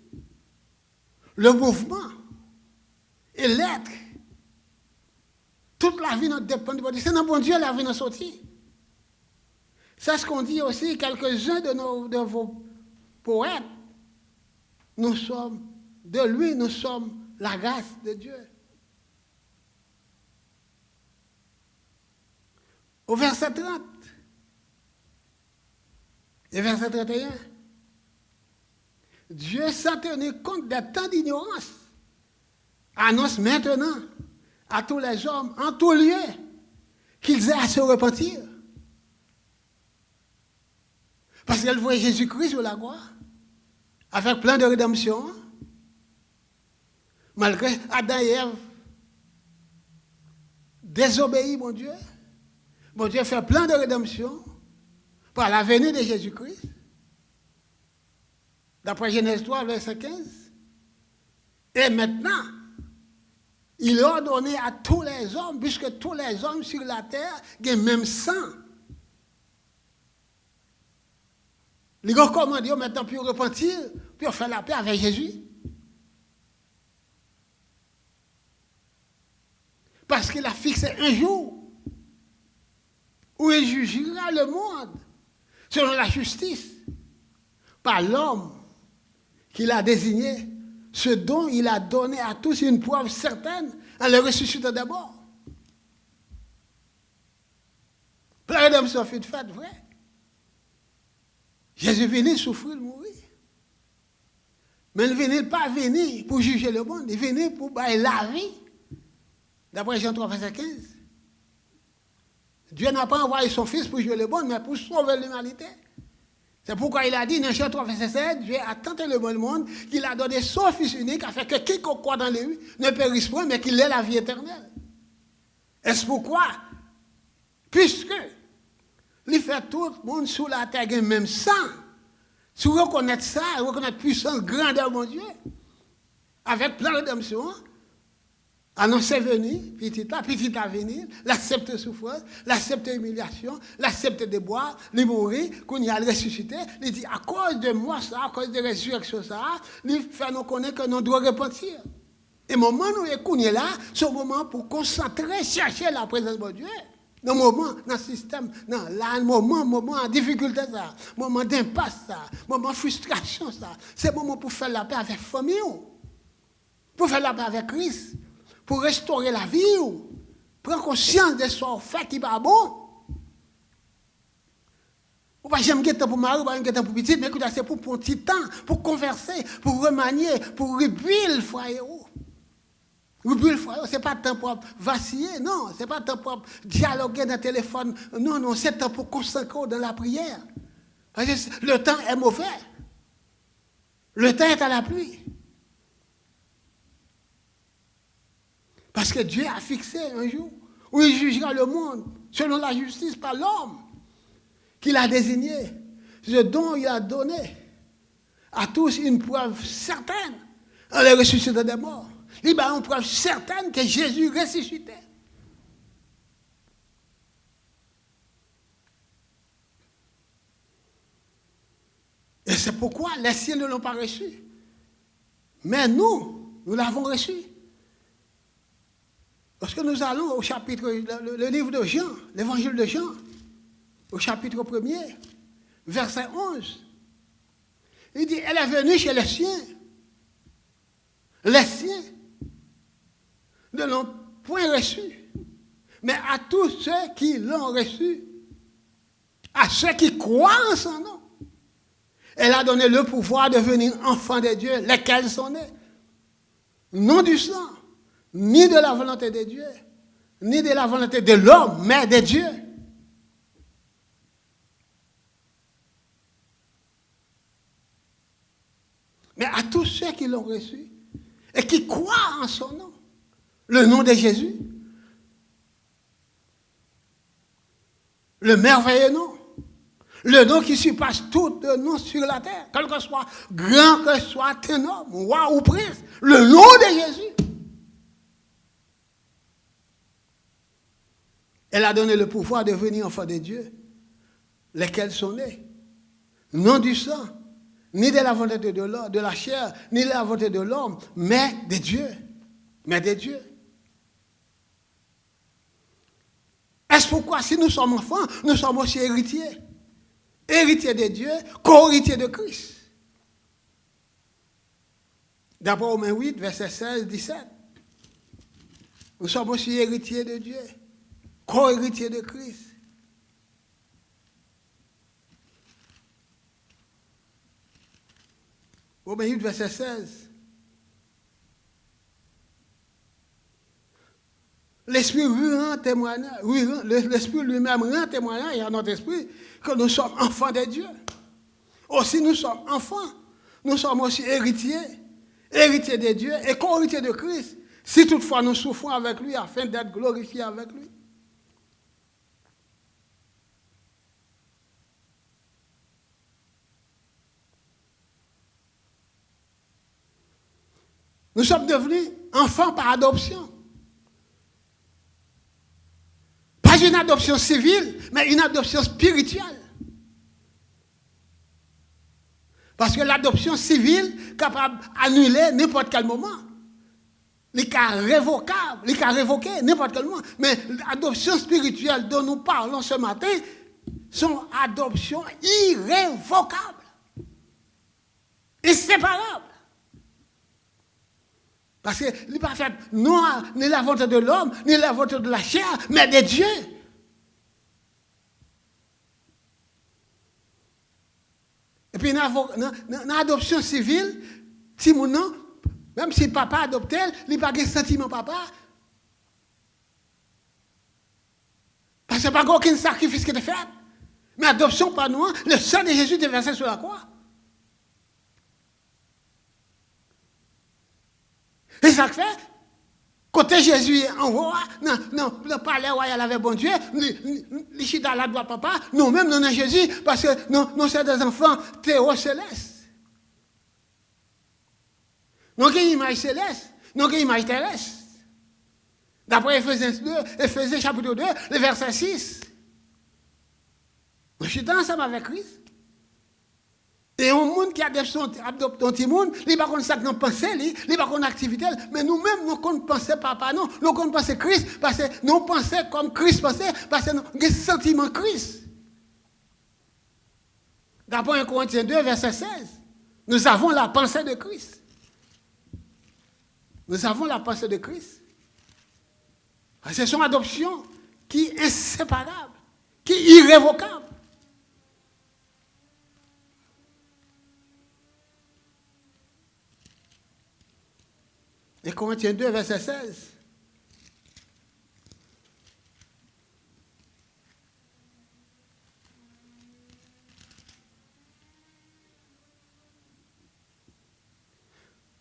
C: le mouvement et l'être. Toute la vie nous dépend de bon Dieu. C'est dans bon Dieu la vie nous sortit. C'est ce qu'on dit aussi, quelques-uns de vos poètes. Nous sommes, de lui, nous sommes la grâce de Dieu. Au verset 30 et verset 31, Dieu, sans tenir compte des temps d'ignorance, annonce maintenant à tous les hommes, en tout lieu, qu'ils aient à se repentir. Parce qu'elle voyait Jésus-Christ sur la croix, avec plein de rédemption, malgré Adam et Ève désobéis, mon Dieu. Bon Dieu fait plein de rédemption par la venue de Jésus-Christ. D'après Genèse 3, verset 15. Et maintenant, il a ordonné à tous les hommes, puisque tous les hommes sur la terre ont le même sang. Il a commandé maintenant pour repentir, puis on fait la paix avec Jésus. Parce qu'il a fixé un jour où il jugera le monde selon la justice par l'homme qu'il a désigné, ce dont il a donné à tous une preuve certaine en le ressuscitant d'abord. La rédemption fut faite, vrai. Jésus venait souffrir, mourir. Mais il ne venait pas venir pour juger le monde, il venait pour bailler la vie. D'après Jean 3, verset 15. Dieu n'a pas envoyé son Fils pour juger le monde, mais pour sauver l'humanité. C'est pourquoi il a dit dans Jean 3, verset 7, Dieu a tant aimé le monde qu'il a donné son Fils unique afin que quiconque croit dans lui ne périsse point, mais qu'il ait la vie éternelle. Est-ce pourquoi? Puisque il fait tout le monde sous la terre, même sang, si vous reconnaissez ça, reconnaître puissance, grandeur, mon Dieu, avec plein de rédemption, annoncer venir, petit à venir, l'accepter souffrance, l'accepter humiliation, l'accepter déboire, les mourir, qu'on y a ressuscité, il dit à cause de moi ça, à cause de la résurrection ça, il fait nous connaître que nous devons repentir. Et le moment où on est là, c'est un moment pour concentrer, chercher la présence de Dieu. Dans le moment, dans le système, dans le moment en difficulté, ça, moment d'impasse, ça, moment de frustration, ça, c'est le moment pour faire la paix avec la famille, pour faire la paix avec Christ, pour restaurer la vie, prendre conscience de ce fait qui n'est pas bon. Ou pas j'aime que pour mari, ou pas j'aime pour petit, mais écoutez, c'est pour un petit temps, pour converser, pour remanier, pour rebuild le foyer. Rebuild le foyer, ce n'est pas le temps pour vaciller, non, ce n'est pas le temps pour dialoguer dans le téléphone, non, c'est le temps pour consacrer dans la prière. Parce que le temps est mauvais. Le temps est à la pluie. Parce que Dieu a fixé un jour où il jugera le monde selon la justice par l'homme qu'il a désigné, ce dont il a donné à tous une preuve certaine en le ressuscitant des morts. Il a une preuve certaine que Jésus ressuscitait. Et c'est pourquoi les cieux ne l'ont pas reçu. Mais nous l'avons reçu. Lorsque nous allons au chapitre, le livre de Jean, l'évangile de Jean, au chapitre 1er, verset 11, il dit, elle est venue chez les siens. Les siens ne l'ont point reçu, mais à tous ceux qui l'ont reçu, à ceux qui croient en son nom, elle a donné le pouvoir de devenir enfants de Dieu, lesquels sont nés. Non du sang, ni de la volonté de Dieu, ni de la volonté de l'homme, mais de Dieu. Mais à tous ceux qui l'ont reçu et qui croient en son nom, le nom de Jésus, le merveilleux nom, le nom qui surpasse tout nom sur la terre, quel que soit grand que soit un homme, roi ou prince, le nom de Jésus. Elle a donné le pouvoir de devenir enfant de Dieu, lesquels sont nés, non du sang, ni de la volonté de la chair, ni de la volonté de l'homme, mais de Dieu. Mais de Dieu. Est-ce pourquoi, si nous sommes enfants, nous sommes aussi héritiers? Héritiers de Dieu, co-héritiers de Christ. D'abord, Romains 8, verset 16, 17. Nous sommes aussi héritiers de Dieu, co-héritiers de Christ. Romains 8, verset 16. L'Esprit rend témoignage, l'Esprit lui-même rend témoignage à notre esprit que nous sommes enfants de Dieu. Aussi nous sommes enfants, nous sommes aussi héritiers de Dieu et co-héritiers de Christ, si toutefois nous souffrons avec lui afin d'être glorifiés avec lui. Nous sommes devenus enfants par adoption. Pas une adoption civile, mais une adoption spirituelle. Parce que l'adoption civile est capable d'annuler n'importe quel moment. Les cas révocables, les cas révoqués n'importe quel moment. Mais l'adoption spirituelle dont nous parlons ce matin sont adoptions irrévocables, inséparables. Parce que il n'est pas fait non ni la volonté de l'homme, ni la volonté de la chair, mais de Dieu. Et puis dans l'adoption civile, si mon nom, même si papa adopte elle, il n'y a pas de sentiment papa. Parce qu'il n'y a pas aucun sacrifice qui est fait. Mais adoption par nous, le sang de Jésus est versé sur la croix. Et ça fait, côté Jésus en roi, non, le palais royal avec bon Dieu, les chita là doit papa, nous-mêmes nous sommes Jésus, parce que nous sommes des enfants théo célestes. Nous avons une image céleste, nous avons une image terrestre. D'après Éphésiens chapitre 2, le verset 6. Nous sommes ensemble avec Christ. Et un monde qui adopte un petit monde, il n'a pas ça que nous pensons, il n'a pas qu'on activité, mais nous-mêmes, nous ne pensons papa, non, nous ne pensons Christ, parce que nous pensons comme Christ pensait, parce que nous avons des sentiments Christ. D'après 1 Corinthiens 2, verset 16, nous avons la pensée de Christ. Nous avons la pensée de Christ. C'est son adoption qui est inséparable, qui est irrévocable. Et Corinthiens 2, verset 16.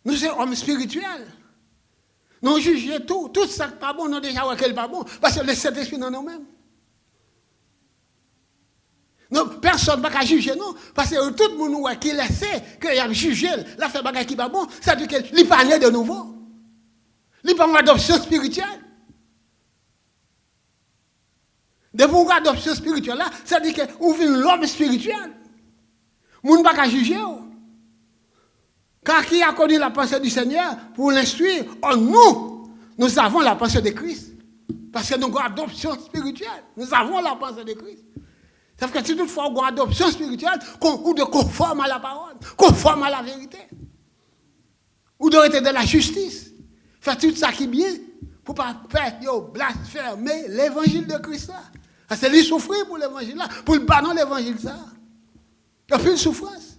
C: Nous sommes hommes spirituels. Nous jugeons tout ça qui n'est pas bon, nous déjà voir qu'elle n'est pas bon, parce que le Saint-Esprit dans nous-mêmes. Personne ne va pas juger, non, parce que tout le monde qui le sait, qu'il a jugé, la fait bagage qui n'est pas bon, ça veut dire qu'il n'est pas né de nouveau. Il n'y a pas une adoption spirituelle. Depuis une adoption spirituelle, là, ça veut dire qu'on vit l'homme spirituel. On ne va pas juger. Car qui a connu la pensée du Seigneur pour l'instruire, nous avons la pensée de Christ. Parce que nous avons une adoption spirituelle. Nous avons la pensée de Christ. Ça veut dire que si toutefois on a une adoption spirituelle, ou de conforme à la parole, conforme à la vérité, ou de rester dans la justice, faire tout ça qui est bien, pour ne pas faire blasphémer l'évangile de Christ là. C'est lui souffrir pour l'évangile là, pour le bannir l'évangile ça. Il y a plus de souffrance.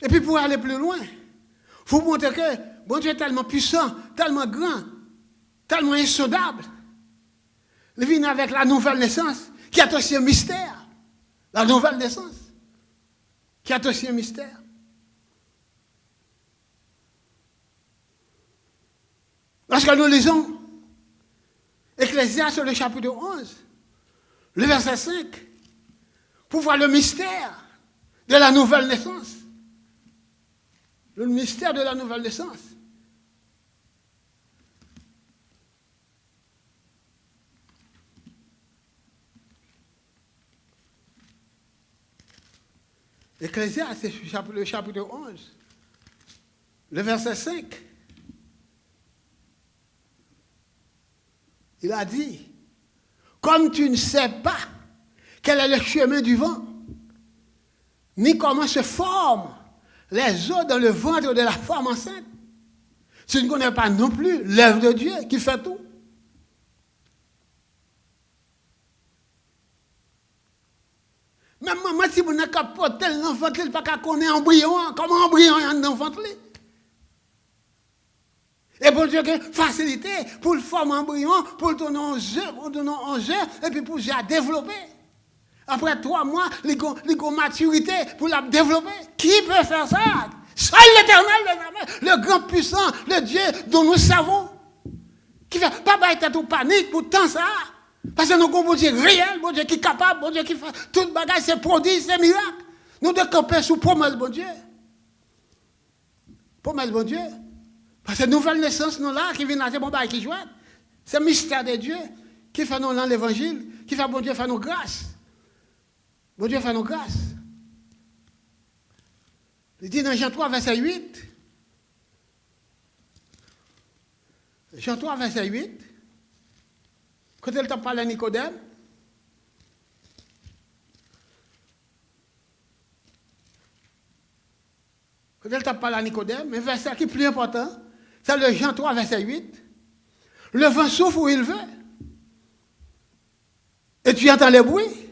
C: Et puis pour aller plus loin, il faut montrer que bon Dieu est tellement puissant, tellement grand, tellement insondable. Il vient avec la nouvelle naissance, qui est aussi un mystère. La nouvelle naissance, qui est aussi un mystère. Lorsque nous lisons Ecclésiaste le chapitre 11, le verset 5, pour voir le mystère de la nouvelle naissance. Le mystère de la nouvelle naissance. Ecclésiaste, le chapitre 11, le verset 5. Il a dit, comme tu ne sais pas quel est le chemin du vent, ni comment se forment les os dans le ventre de la femme enceinte, tu ne connais pas non plus l'œuvre de Dieu qui fait tout. Même maman, si vous n'avez pas porté l'enfant, il ne peut pas connaître un embryon, comment un embryon est un enfant. Et pour Dieu, facilité pour le former un embryon, pour le donner en jeu, et puis pour le développer. Après 3 mois, il y a maturité pour la développer. Qui peut faire ça? Seul l'Éternel, le grand puissant, le Dieu dont nous savons. Qui fait pas être tout panique pour tant ça. Parce que nous avons un bon Dieu réel, bon Dieu qui est capable, bon Dieu qui fait tout le bagage, c'est produit, c'est miracle. Nous devons camper sous promesse, bon Dieu. Promesse, bon Dieu. Parce que nouvelle naissance, nous là, qui vient à bon bagage qui joue. C'est le mystère de Dieu qui fait nous dans l'évangile, Qui fait bon Dieu fait nos grâces. Bon Dieu fait nos grâces. Il dit dans Jean 3, verset 8. Jean 3, verset 8. Quand il t'a parlé à Nicodème, quand il t'a parlé à Nicodème, mais verset qui est plus important, c'est le Jean 3, verset 8. Le vent souffle où il veut. Et tu entends les bruits.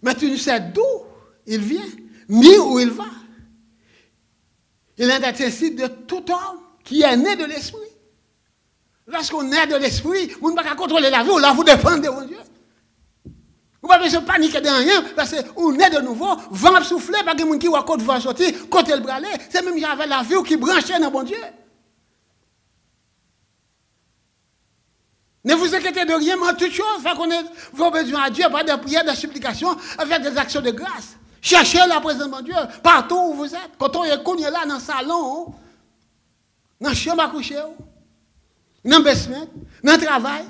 C: Mais tu ne sais d'où il vient, ni où il va. Il est accessible de tout homme qui est né de l'esprit. Lorsqu'on est de l'esprit, vous ne pouvez pas contrôler la vie, ou là vous dépendez de mon Dieu. Vous ne pouvez pas se paniquer de rien, parce que vous êtes de nouveau, vent souffler, pas de gens qui voient côté vent sortir, côté le bralé, c'est même j'avais la vie qui branchait dans mon Dieu. Ne vous inquiétez de rien, mais en toute chose, fait qu'on ait vos besoins à Dieu, par des prières, des supplications, avec des actions de grâce. Cherchez la présence de Dieu partout où vous êtes. Quand on est connu là, dans le salon, dans la chambre à coucher, dans le basement, dans le travail,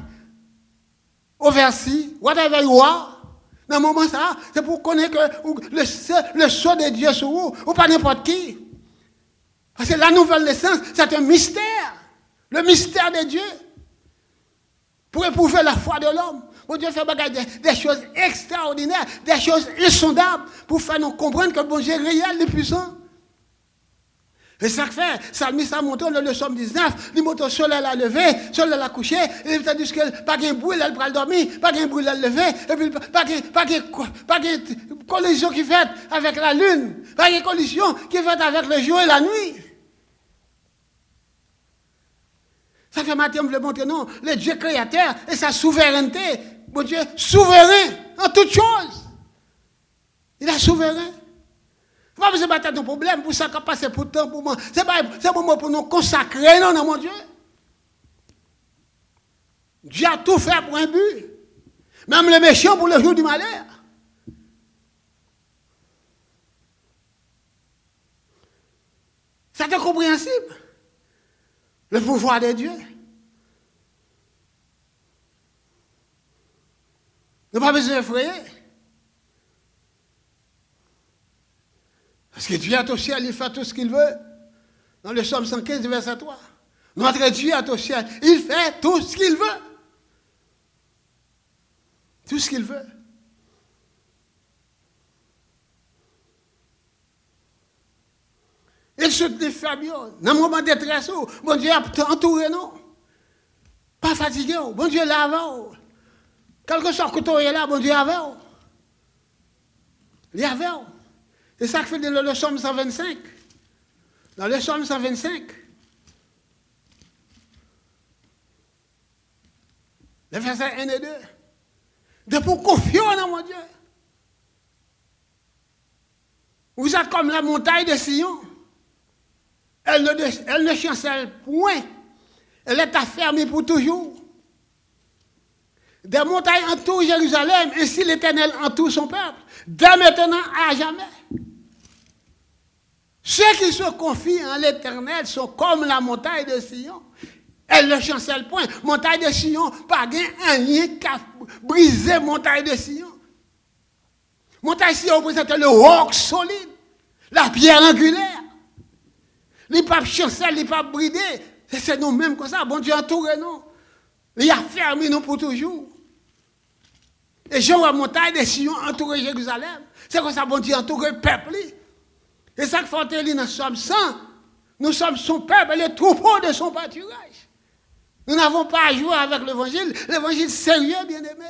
C: au versi, whatever you are, dans le moment ça, c'est pour connaître que le sceau de Dieu sur vous, ou pas n'importe qui. Parce que la nouvelle naissance, c'est un mystère. Le mystère de Dieu. Pour éprouver la foi de l'homme. Bon Dieu fait des choses extraordinaires, des choses insondables, pour faire nous comprendre que bon Dieu est réel et puissant. Et ça fait, Salmiste a montré le Somme 19, il montre le soleil à lever, le soleil à coucher, et il a dit que pas de bruit, elle va dormir, pas de bruit, elle lever, et puis pas de collision qui fait avec la lune, pas de collision qui fait avec le jour et la nuit. Ça fait matin, je veux montrer, non, le Dieu créateur et sa souveraineté. Bon Dieu, souverain en toutes choses. Il est souverain. Il ne faut pas se battre de problème pour ça qu'on passe pour temps pour moi. C'est un moment pour nous consacrer, non, mon Dieu. Dieu a tout fait pour un but. Même le méchant pour le jour du malheur. C'est incompréhensible. Le pouvoir de Dieu. Nous n'avons pas besoin d'effrayer. Parce que Dieu est au ciel, il fait tout ce qu'il veut. Dans le Psaume 115, verset 3. Notre Dieu est au ciel, il fait tout ce qu'il veut. Tout ce qu'il veut. Il se défait bien. Dans un moment de détresse, bon Dieu a entouré nous. Pas fatigué, bon Dieu l'a avant. Quelque chose que tu es là, bon Dieu avant. Il y avait. C'est ça que fait dans le Psaume 125. Dans le Psaume 125. Les versets 1 et 2. De pour confiance dans mon Dieu. Vous êtes comme la montagne de Sion. Elle ne chancelle point. Elle est affermie pour toujours. Des montagnes entourent Jérusalem, ainsi l'Éternel entoure son peuple, dès maintenant à jamais. Ceux qui se confient en l'Éternel sont comme la montagne de Sion. Elle ne chancelle point. Montagne de Sion, pas rien qu'à briser montagne de Sion. Montagne de Sion représente le roc solide, la pierre angulaire. Les papes chancellent, les papes bridés. C'est nous-mêmes comme ça. Bon Dieu entoure nous. Il a fermé nous pour toujours. Et Jean la montagne de Sion entoure Jérusalem. C'est comme ça bon Dieu entoure le peuple. Et ça que fait dans le Psaume 100. Nous sommes son peuple, le troupeau de son pâturage. Nous n'avons pas à jouer avec l'évangile sérieux, bien-aimé.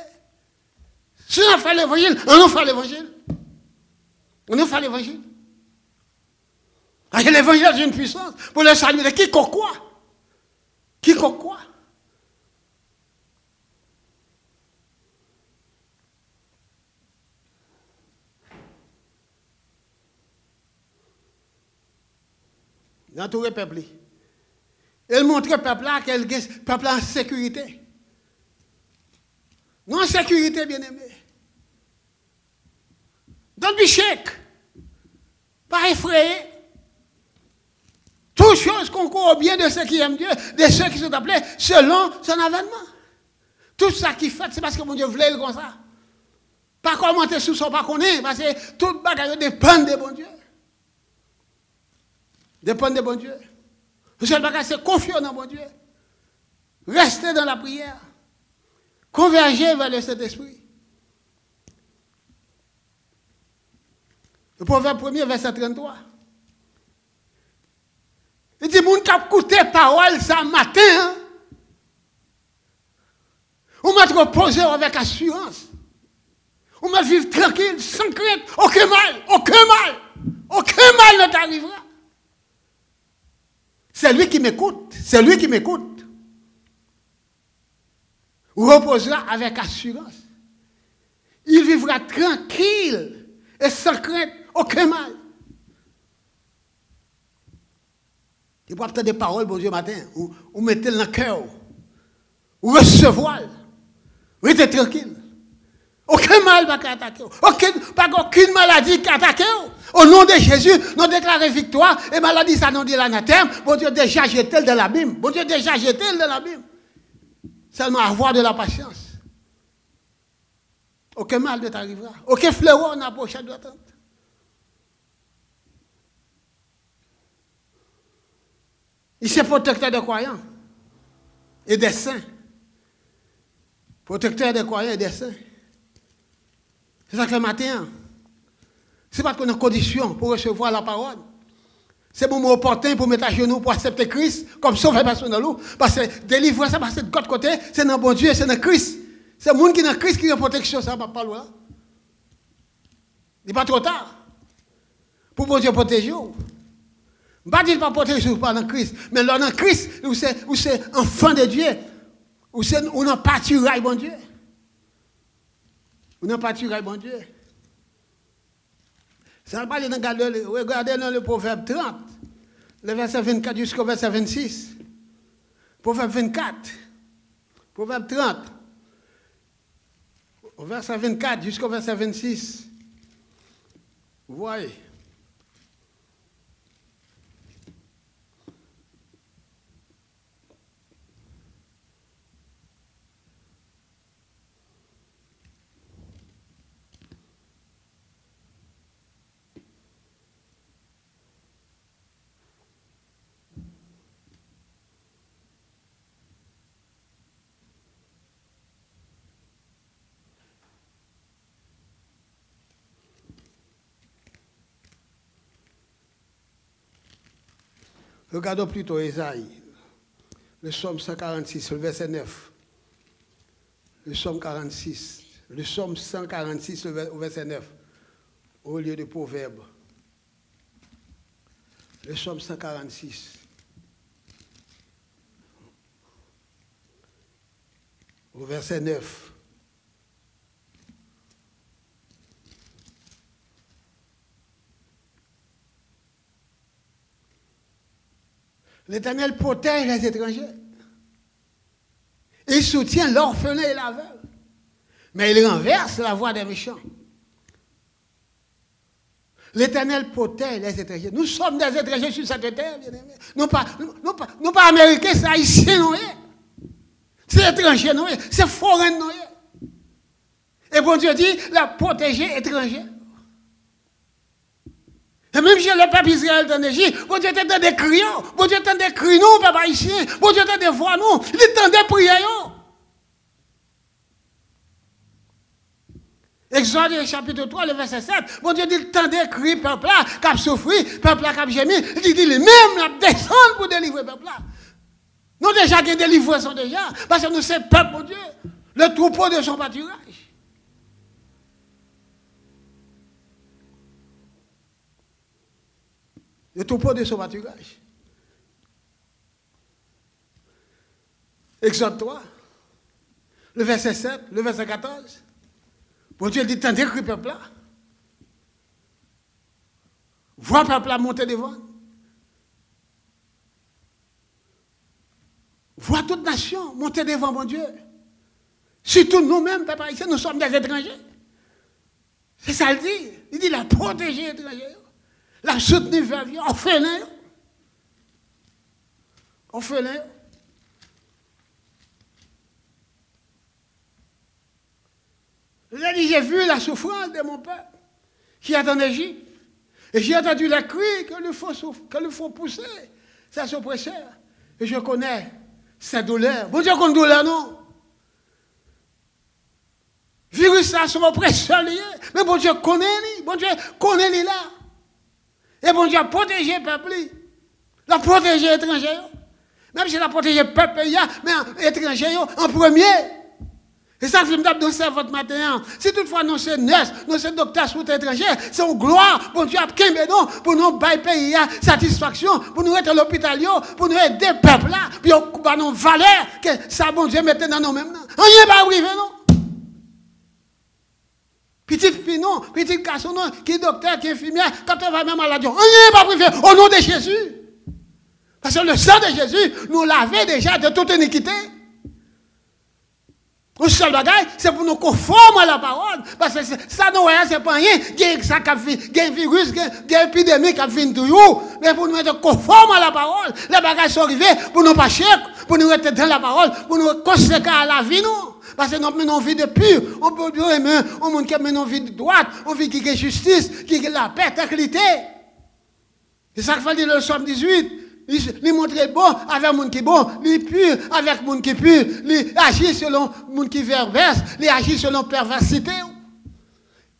C: Si on fait l'évangile, on en fait l'évangile. On en fait l'évangile. L'évangile est une puissance pour le salut de quiconque quoi. Quiconque quoi. Dans tout le peuple. Elle montre le peuple là qu'elle est peuple en sécurité. Non en sécurité, bien-aimé. Don't be shake. Pas effrayé. Toutes choses concourent au bien de ceux qui aiment Dieu, de ceux qui sont appelés selon son avènement. Tout ça qui fait, c'est parce que mon Dieu voulait le comme ça. Pas commenter sous son pas connaître, parce que tout le bagage dépend de bon Dieu. Dépend de bon Dieu. Le seul bagage, c'est confier dans bon Dieu. Rester dans la prière. Converger vers le Saint-Esprit. Le Proverbe 1er, verset 33. Il dit, moun k'ap écouté parole ça matin, hein? On m'a reposé avec assurance. On m'a vivre tranquille, sans crainte, aucun mal ne t'arrivera. C'est lui qui m'écoute, reposera avec assurance. Il vivra tranquille et sans crainte, aucun mal. Il peut avoir des paroles, bon Dieu, matin, ou mettez dans le cœur, ou recevoir, restez tranquille. Aucun mal va attaquer. Aucune maladie qui attaque. Au nom de Jésus, nous déclarons victoire. Et maladie, ça nous dit l'anathème. Bon Dieu, déjà jeté dans l'abîme. Bon Dieu, déjà jeté dans l'abîme. Seulement avoir de la patience. Aucun mal ne t'arrivera. Aucun fléau n'approche de ta tente. Il s'est protecteur des croyants et des saints. Protecteur des croyants et des saints. C'est ça que le matin. Ce n'est pas qu'on a condition pour recevoir la parole. C'est le moment opportun pour mettre à genoux pour accepter Christ comme sauveur personnel. Parce que délivrer ça, parce que de l'autre côté, c'est dans bon Dieu, c'est dans Christ. C'est le monde qui est dans Christ qui a protection, ça va pas loin. Il n'est pas trop tard. Pour bon Dieu protéger. Je ne pas dire pas protéger par dans Christ, mais là dans Christ, où c'est enfant de Dieu, où on n'a pas tiré bon Dieu. On n'a pas tiré bon Dieu. Ça va parler regardez dans le Proverbe 30, le verset 24 jusqu'au verset 26. Proverbe 24, Proverbe 30, au verset 24 jusqu'au verset 26. Vous voyez. Regardons plutôt Ésaïe, le psaume 146, le verset 9. Le psaume 46, le psaume 146, au verset 9, au lieu de Proverbe. Le psaume 146, au verset 9. L'Éternel protège les étrangers. Il soutient l'orphelin et l'aveugle. Mais il renverse la voie des méchants. L'Éternel protège les étrangers. Nous sommes des étrangers sur cette terre, bien-aimés. Non pas américains, c'est haïtiens, non. C'est étrangers, non. C'est forains, non. Et bon Dieu dit, la protéger étranger. Et même si le peuple Israël dans l'Égypte, bon Dieu t'entend des cris, bon Dieu t'entend des cris, nous, peuple haïtien, bon Dieu t'entend des voix, nous, il t'entend des prières. Exode chapitre 3, le verset 7, bon Dieu dit, il t'entend des cris, peuple là, qui a souffert, peuple là, qui a gémi, il dit, même la descendre pour délivrer peuple là. Nous déjà, qui délivrés sont déjà, parce que nous sommes peuple, mon Dieu, le troupeau de son pâturage. Le troupeau de son pâturage. Exode 3, le verset 7, le verset 14. Bon Dieu dit, tendez que le peuple là. Vois le peuple là monter devant. Vois toute nation monter devant mon Dieu. Surtout nous-mêmes, peuple haïtien, nous sommes des étrangers. C'est ça le dit. Il dit la protéger les étrangers. La soutenir vers lui, orphelin. Orphelin. Je lui ai dit, j'ai vu la souffrance de mon peuple qui est en Égypte. Et j'ai entendu les cris que lui faut pousser ses oppresseurs. Et je connais ces douleurs. Bon Dieu connaît douleur, non? Virus, ça, son oppresseur lié. Mais bon Dieu connaît lui. Bon Dieu connaît lui là. Et bon Dieu a protégé le peuple. Il a protégé les étrangers. Même s'il a protégé le peuple, mais les étrangers en premier. Et ça, je me dis dans votre matin. Si toutefois nous sommes nurses, nous sommes docteurs sur l'étranger, c'est une gloire pour Dieu pour nous bailler pays satisfaction, pour nous être à l'hôpital, pour nous aider le peuple là, puis pour nous valeur que ça, bon Dieu, mette dans nous-mêmes. On n'y pas arrivé, non? Petite fille, non, petite garçon, non, qui est docteur, qui est infirmière, quand on va même à la radio, on n'y pas privé au nom de Jésus. Parce que le sang de Jésus nous lavait déjà de toute iniquité. Le seul bagage, c'est pour nous conformer à la parole. Parce que ça, nous voyons, c'est pas rien. Il y a un virus, il y a une épidémie qui vient de nous. Mais pour nous être conformes à la parole, les bagages sont arrivés pour nous pas cher, pour nous être dans la parole, pour nous conséquer à la vie, nous. Parce que nous menons une vie de pur. On peut aimer, on mène une vie de droite, on vit qui est justice, qui est la paix, tranquillité. C'est ça qu'il faut dire le Somme 18. Il montre bon avec les gens qui bon, il pur avec les gens qui pur, il agit selon les gens qui perverse, il agit selon la perversité.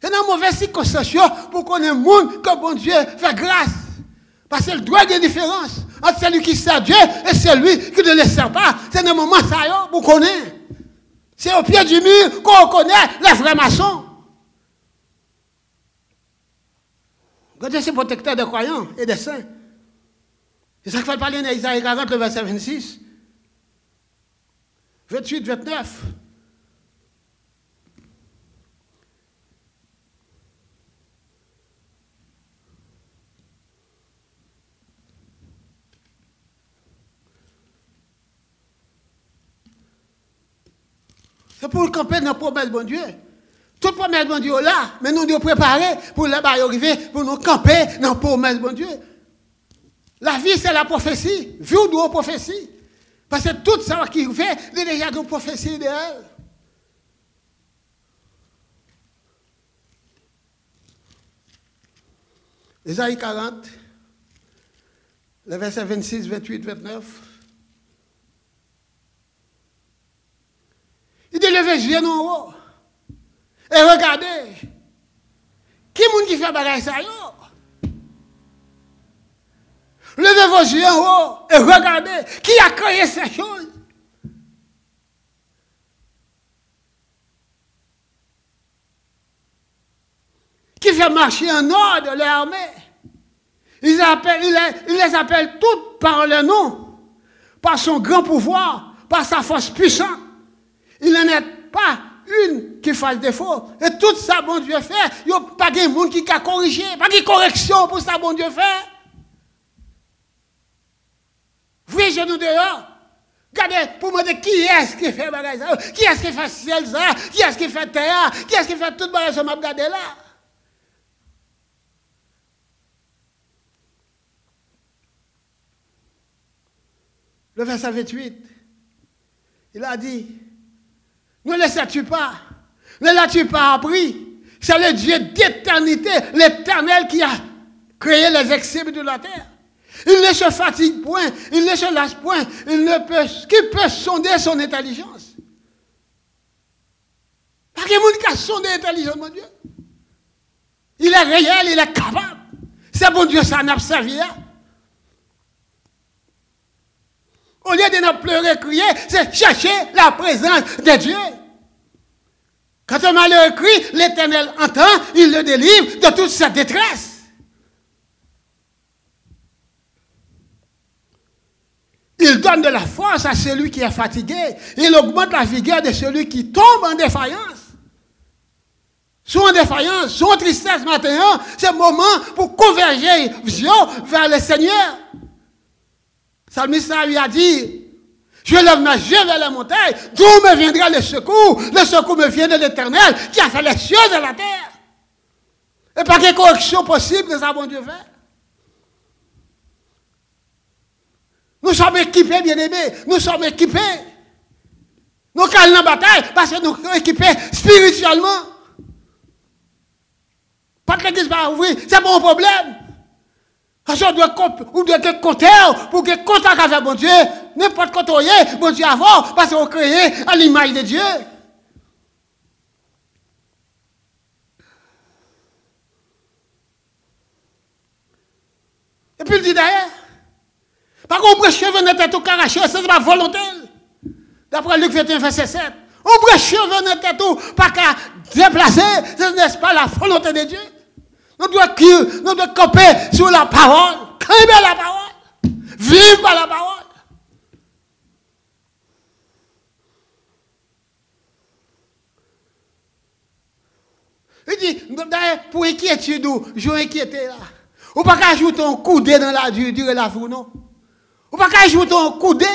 C: Et dans mauvais circonstances, pour qu'on ait un monde que bon Dieu fait grâce. Parce que le droit de différence entre celui qui sert Dieu et celui qui ne le sert pas. C'est dans le moment ça, pour qu'on ait. C'est au pied du mur qu'on reconnaît les vrais maçons. Regardez ces protecteurs des croyants et des saints. C'est ça qu'il faut parler dans Isaïe 40, le verset 26. 28, 29. C'est pour camper dans la promesse de bon Dieu. Toute promesse de bon Dieu là, mais nous devons préparer pour arriver, pour nous camper dans la promesse de bon Dieu. La vie, c'est la prophétie. Vie ou doit prophétie. Parce que tout ça qui fait, il y a déjà une prophétie de elle. Isaïe 40, le verset 26, 28, 29. Il dit, levez les yeux en haut. Et regardez. Qui est-ce qui fait bagaille ça, yo? Levez vos yeux en haut et regardez qui a créé ces choses. Qui fait marcher en ordre l'armée. Il les appelle toutes par leur nom, par son grand pouvoir, par sa force puissante. Il n'en est pas une qui fasse défaut. Et tout ça, bon Dieu fait, il n'y a pas de monde qui a corrigé, pas de correction pour ça, bon Dieu fait. Oui, je nous dehors. Regardez, pour me dire qui est-ce qui fait bagage ça, qui est-ce qui fait ciel ça, qui est-ce qui fait terre, qui est-ce qui fait tout bagage ça, m'a regardé là. Le verset 28, il a dit, ne laisses-tu pas, ne l'as-tu pas appris, c'est le Dieu d'éternité, l'Éternel qui a créé les excimes de la terre. Il ne se fatigue point, il ne se lasse point, qui peut sonder son intelligence? Pas qu'il y ait monde qui a sondé l'intelligence, mon Dieu. Il est réel, il est capable. C'est bon Dieu, ça n'a pas servi. Au lieu de nous pleurer, crier, c'est chercher la présence de Dieu. Quand un malheureux crie, l'Éternel entend, il le délivre de toute sa détresse. Il donne de la force à celui qui est fatigué. Il augmente la vigueur de celui qui tombe en défaillance. Soit en défaillance, soit en tristesse maintenant, c'est le moment pour converger vers le Seigneur. Salmiste lui a dit, je lève mes yeux vers la montagne, d'où me viendra le secours? Le secours me vient de l'Éternel qui a fait les cieux et la terre. Et pas quelle correction possible que ça, bon Dieu, fait. Nous sommes équipés, bien-aimés. Nous sommes équipés. Nous calons la bataille parce que nous sommes équipés spirituellement. Pas que l'église va ouvrir, c'est pas un problème. Parce qu'on doit compter pour que contact avec bon Dieu, n'importe quoi bon Dieu avant, parce qu'on crée à l'image de Dieu. Et puis il dit d'ailleurs, par contre, on prêche venir tête au caraché, c'est pas volonté. D'après Luc 21, verset 7. On prêche venir tête au pas qu'à déplacer, ce n'est pas la volonté de Dieu. Nous devons camper sur la parole, camper la parole, vivre par la parole. Il dit, d'ailleurs, pour inquiétude, je vais inquiéter là. Ou pas qu'à ajouter un coudé dans la durée de la vie, non? Ou pas qu'à ajouter un coudé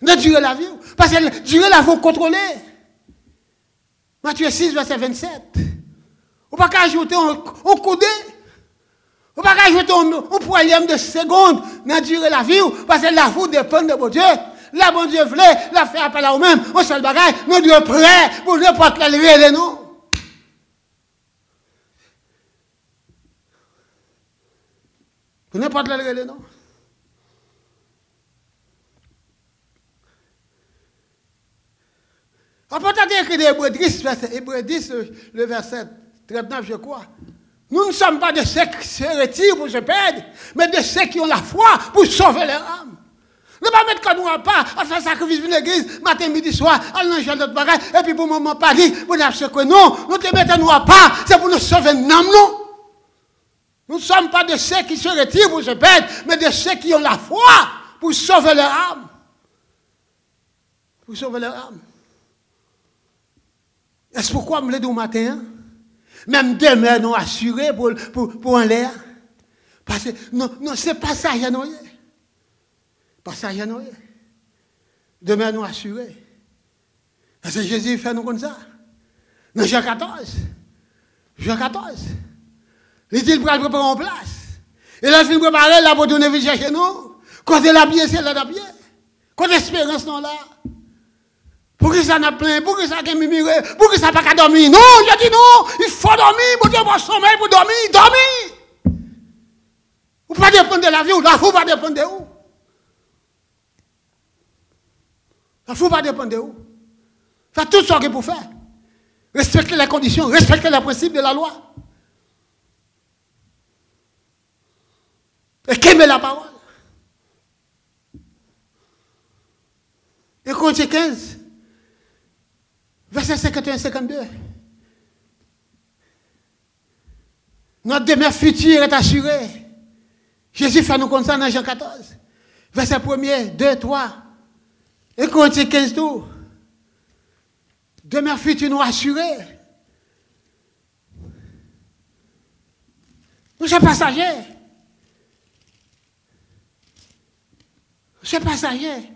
C: dans la durée de la vie. Parce que la durée de la vie, il faut contrôler. Matthieu 6, verset 27. Ou pas qu'à ajouter un coudé. Ou pas qu'à ajouter un problème de seconde dans la durée de la vie. Parce que la vie dépend de bon Dieu. Là, bon Dieu voulait la faire appel à nous-mêmes. On seul bagage, nous devons être prêts pour n'importe la lever de nous. Pour n'importe quel relais, non? On peut écrire des Hébreux 10, le verset 39, je crois. Nous ne sommes pas de ceux qui se retirent pour se perdre, mais de ceux qui ont la foi pour sauver leur âme. Ne pas mettre comme nous pas à faire sacrifice pour l'église, matin, midi, soir, à l'enjeu de notre bagage, et puis pour le moment, pas dit, pour nous ce que non, nous te mettons nous à pas, c'est pour nous sauver notre âme, non? Nous ne sommes pas de ceux qui se retirent pour se perdre, mais de ceux qui ont la foi pour sauver leur âme. Pour sauver leur âme. Est-ce pourquoi me le dis au matin? Même demain, nous assurés pour en l'air. Parce que non, c'est pas ça, il y a non. Pas ça, il y a non. Demain, nous assurés. Parce que Jésus fait nous comme ça. Dans Jean 14. Jean 14. Il dit, il prend préparer en place. Et là, il finit préparer là pour donner vie chez nous. Quand il a bien, c'est là bien. Quand l'espérance non là. Pour que ça n'a plein, pour que ça n'a mimire, pour que ça n'a pas qu'à dormir. Non, je dis non, il faut dormir, pour Dieu, bon sommeil pour dormir, dormir. Vous ne pouvez pas dépendre de la vie, ou la vous pas dépendre de où. La vous pas dépendre de où. Faites tout ce qu'il faut faire. Respectez les conditions, respectez les principes de la loi. Et qu'aimer la parole. Et Corinthiens 15, verset 51-52. Notre demeure future est assurée. Jésus fait nous comme ça dans Jean 14. Verset 1er, 2, 3. Et Corinthiens 15, tout. Demeure future nous assurée. Nous sommes passagers. C'est passager.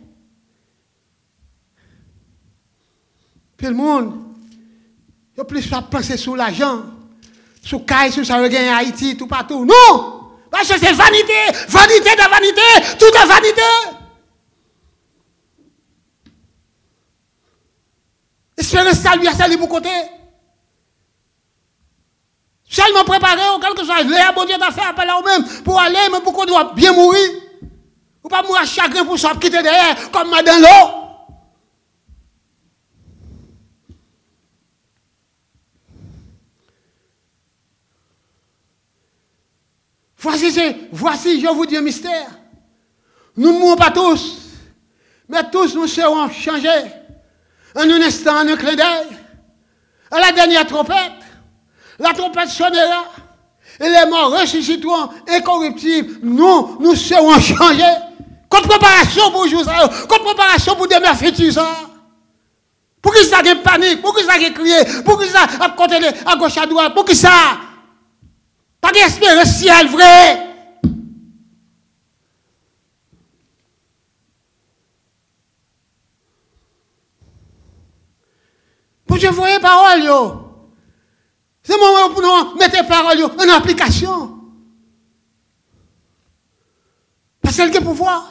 C: Puis le monde, il y a plus à penser sur l'argent, sur Caille, sur ça, regagne Haïti, tout partout. Non! Parce que c'est vanité, vanité de vanité, tout est vanité. Espérez salut à salut pour côté. Seulement préparer, quelque chose, les bon Dieu t'a fait appel à vous-même pour aller, mais pourquoi doit bien mourir? Ou pas mourir à chagrin pour s'en quitter derrière, comme dans l'eau. Voici, je vous dis un mystère. Nous ne mourrons pas tous, mais tous nous serons changés. En un instant, en un clin d'œil, à la dernière trompette, la trompette sonnera, et les morts ressusciteront incorruptibles. Nous serons changés. Comme préparation pour jour ça, comme préparation pour demain futur ça. Pour qui ça a panique, pour qui ça a crié, pour qui ça a côté à gauche à droite, pour qui ça pas d'espérance ciel vrai. Pour je voyais parole yo. C'est le moment pour nous mettre parole yo en application. Parce qu'elle a le pouvoir.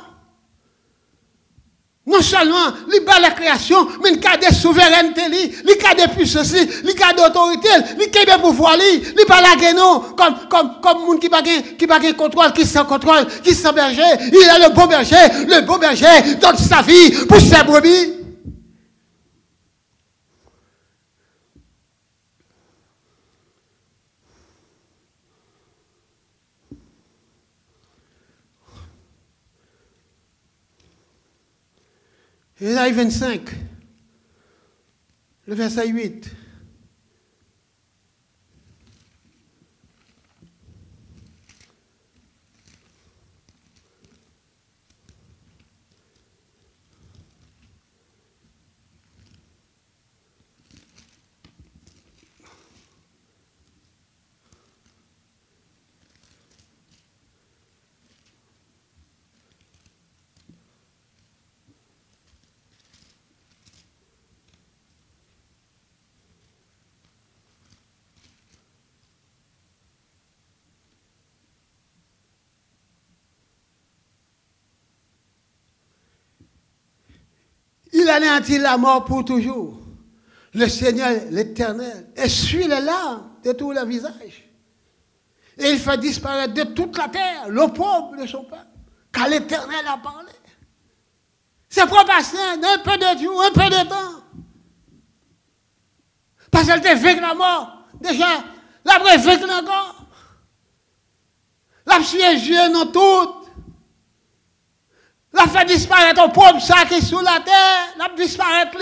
C: Non seulement, il bat la création, mais il a des souverainetés, il a des puissances, il a des autorités, il a des pouvoirs, il pas la guénon, comme monde qui n'a pas contrôle, qui sans contrôle, qui sans berger. Il a le bon berger donne sa vie pour ses brebis. Ésaïe 25, le verset 8. Il anéantit la mort pour toujours. Le Seigneur, l'Éternel, essuie les larmes de tous les visages. Et il fait disparaître de toute la terre l'opprobre de son peuple. Car l'Éternel a parlé. C'est pour passer un peu de temps, un peu de temps. Parce qu'elle était vécu la mort. Déjà, l'après vécu encore. La siège non toute. La fait disparaître au pauvre ça qui est sous la terre, la disparaître.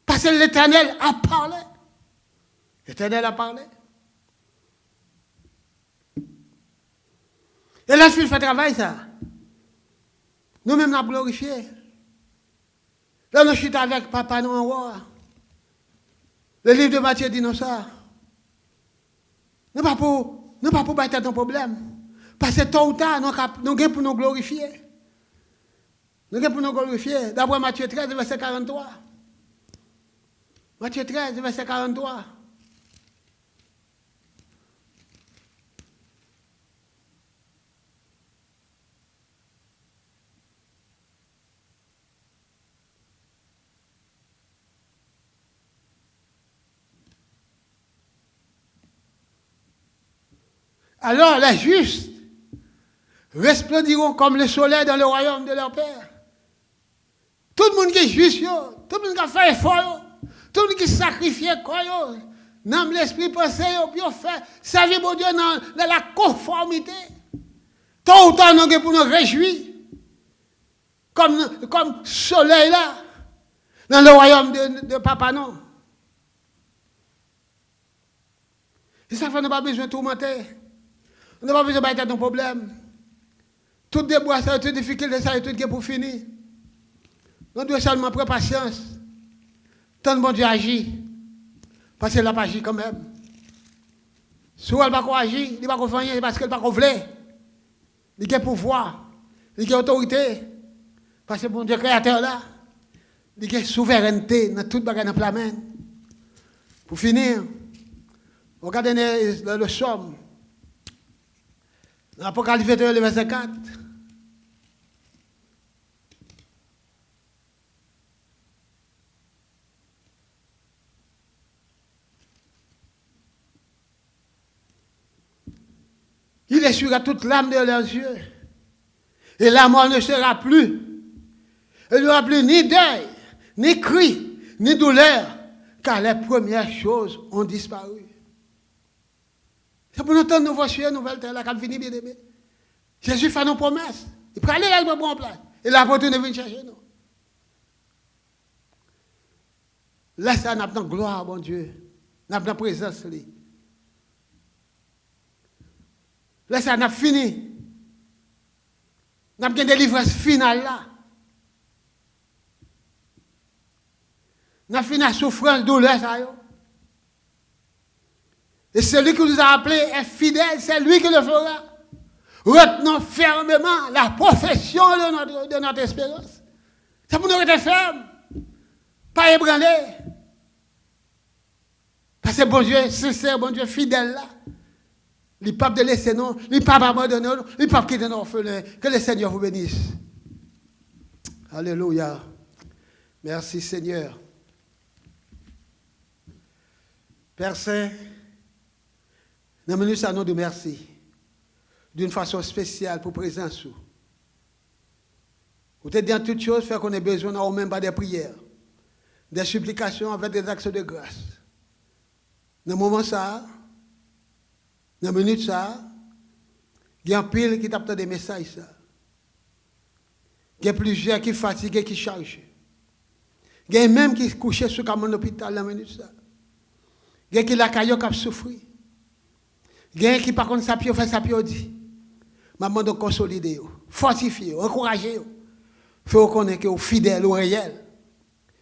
C: Parce que l'Éternel a parlé. L'Éternel a parlé. Et là, je fais travail ça. Nous-mêmes, nous avons glorifié. Là, nous sommes avec Papa nous en roi. Le livre de Matthieu dit nous ça. Nous ne pouvons pas battre ton problème. Parce que tôt ou tard, nous avons pour nous glorifier. Nous avons pour nous glorifier. D'après Matthieu 13, verset 43. Matthieu 13, verset 43. Alors les justes resplendiront comme le soleil dans le royaume de leur Père. Tout le monde qui est juste, tout le monde qui a fait effort, tout le monde qui sacrifie quoi, dans l'esprit pensé, puis on fait servir mon Dieu dans la conformité. Tôt ou tard, nous avons pour nous réjouir, comme soleil là, dans le royaume de Papa non. Et ça fait nous pas besoin de tourmenter. On n'a pas besoin de battre ton problème. Toutes les bois, toutes les difficultés, ça est tout pour finir. On doit seulement prendre patience. Tant de bon Dieu agit. Parce qu'elle n'a pas agi quand même. Si elle n'a pas agi, il n'a pas faire parce qu'elle n'a pas voulu. Il a pouvoir. Il a autorité. Parce que mon Dieu créateur là, il a souveraineté dans toute bagarre dans la planète. Pour finir, regardez le Somme. Dans l'Apocalypse 21, le verset 4. Il essuiera toute l'âme de leurs yeux. Et la mort ne sera plus. Il n'y aura plus ni deuil, ni cri, ni douleur, car les premières choses ont disparu. C'est pour nous entendre nous voici une nouvelle terre, la cap fini bien aimé. Jésus fait nos promesses. Il peut aller là, il va en place. Et la porte ne vient chercher nous. Là, ça n'a pas de gloire, bon Dieu. N'a pas de présence. Là, ça n'a fini. N'a pas de délivrance finale là. N'a fini la souffrance, douleur, ça y est. Et celui qui nous a appelés est fidèle, c'est lui qui le fera. Retenons fermement la profession de notre espérance. C'est pour nous rester fermes, pas ébranler. Parce que bon Dieu, sincère, bon Dieu, fidèle là. Il ne peut pas laisser non, il ne peut pas abandonner, il ne peut pas quitter nos orphelins. Que le Seigneur vous bénisse. Alléluia. Merci Seigneur. Père Saint, nous nous allons de merci d'une façon spéciale pour présence. Vous te dit en toutes choses, faire qu'on ait besoin, non même pas des prières, des supplications avec des actes de grâce. Dans le moment ça, dans la minute ça, il y a un pile qui tape des messages ça. Il y a plusieurs qui fatigués, qui chargent. Il y a même qui couchent sur un hôpital dans la minute ça. Il y a qui la caillou qui a souffert. Il y a qui par contre sapio fait sapio dit. Maman de consolider, fortifier, encourager. Faut reconnaître que vous fidèles au réel.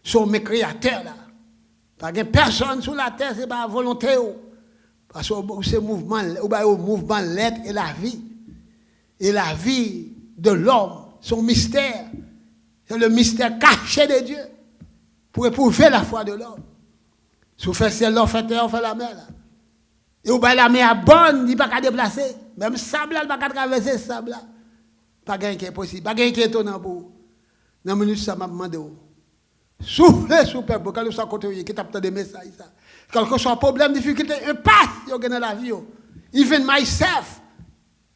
C: Sont mes créateurs là. Pas de personne sur la terre, c'est pas volonté. Parce que c'est mouvement, le mouvement l'être et la vie. Et la vie de l'homme, son mystère, c'est le mystère caché de Dieu. Pour éprouver la foi de l'homme. Si vous faites ciel, on fait terre, on fait la mer là. Et vous la mer bonne, il n'y a pas qu'à déplacer. Même sable là, il n'y a pas qu'à traverser ce sable là. Pas rien qui est possible, pas rien qui est étonnant pour vous. Dans une minute, ça m'a demandé. Soufflez sur le peuple, quand vous êtes côté, qui tape des messages. Quel que soit problème, difficulté, un passe, vous avez dans la vie. Even myself.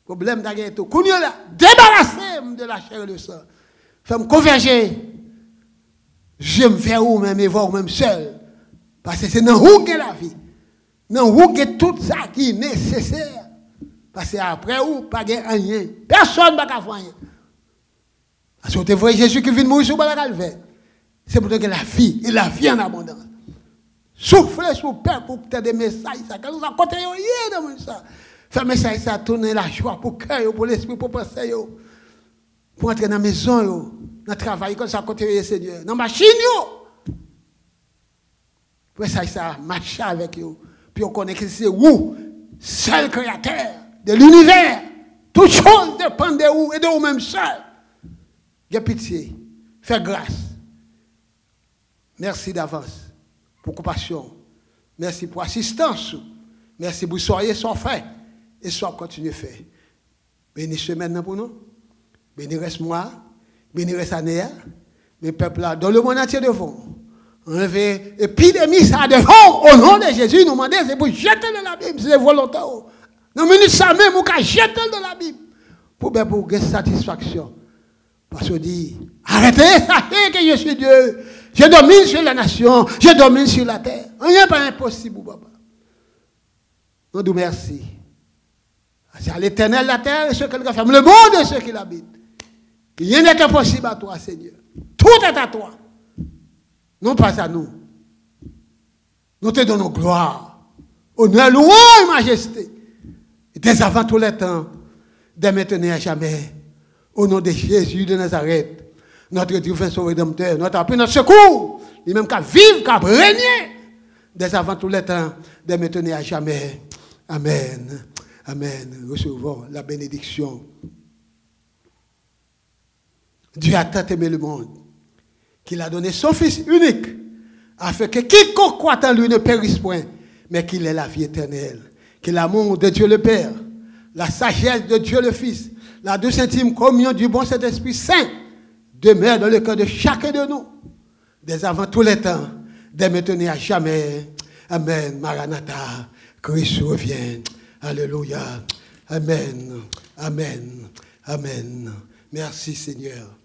C: Problème d'ailleurs tout. Qu'on y est là, débarrassez de la chair et le sang. Faites-moi converger. Je me fais où même et voir même seul. Parce que c'est dans où que la vie. Dans où que tout ça qui est nécessaire. Parce que après où, pas de rien. Personne ne va faire rien. Parce que vous voyez Jésus qui vient mourir sur le calvaire. C'est pour que la vie, et la vie en abondance. Soufflez sur le peuple pour que tu aies des messages. Quand vous avez côté, ça. Faire message, ça tourner la joie pour le cœur, pour l'esprit, pour penser. Pour entrer dans la maison, dans le travail, comme ça, côté Seigneur. Dans la machine, pour ça marcher avec vous. Puis on connaît que c'est vous, seul créateur de l'univers. Toute chose dépend de vous et de vous-même seul. J'ai pitié. Fais grâce. Merci d'avance pour compassion. Merci pour assistance. Merci pour soyez sans fait. Et soit continuer à faire. Bénis maintenant pour nous. Bénis reste moi. Bénis reste Anéa. Mes peuples là, dans le monde entier devant. Enlever l'épidémie ça devant. Au nom de Jésus, nous demandons, c'est pour jeter dans la Bible. C'est volontaire. Dans une minute ça même, on peut jeter dans la Bible. Pour gagner satisfaction. Parce qu'on dit, arrêtez, sachez que je suis Dieu. Je domine sur la nation, je domine sur la terre. Rien n'est pas impossible, papa. Nous nous merci. C'est à l'éternel la terre et ceux qui l'habitent, le monde et ceux qui l'habitent. Rien n'est impossible à toi, Seigneur. Tout est à toi. Non pas à nous. Nous te donnons gloire, honneur, louange et majesté. Et dès avant tous les temps, dès maintenant à jamais. Au nom de Jésus de Nazareth, notre Dieu fait son rédempteur, notre appui, notre secours, lui même qu'à vivre, qu'à régner, dès avant tous les temps, dès maintenant à jamais. Amen. Amen. Recevons la bénédiction. Dieu a tant aimé le monde qu'il a donné son Fils unique, afin que quiconque croit en lui ne périsse point, mais qu'il ait la vie éternelle. Que l'amour de Dieu le Père, la sagesse de Dieu le Fils, la douce intime communion du bon Saint-Esprit Saint demeure dans le cœur de chacun de nous, dès avant tous les temps, dès maintenant à jamais. Amen. Maranatha, Christ revient. Alléluia. Amen. Amen. Amen. Merci Seigneur.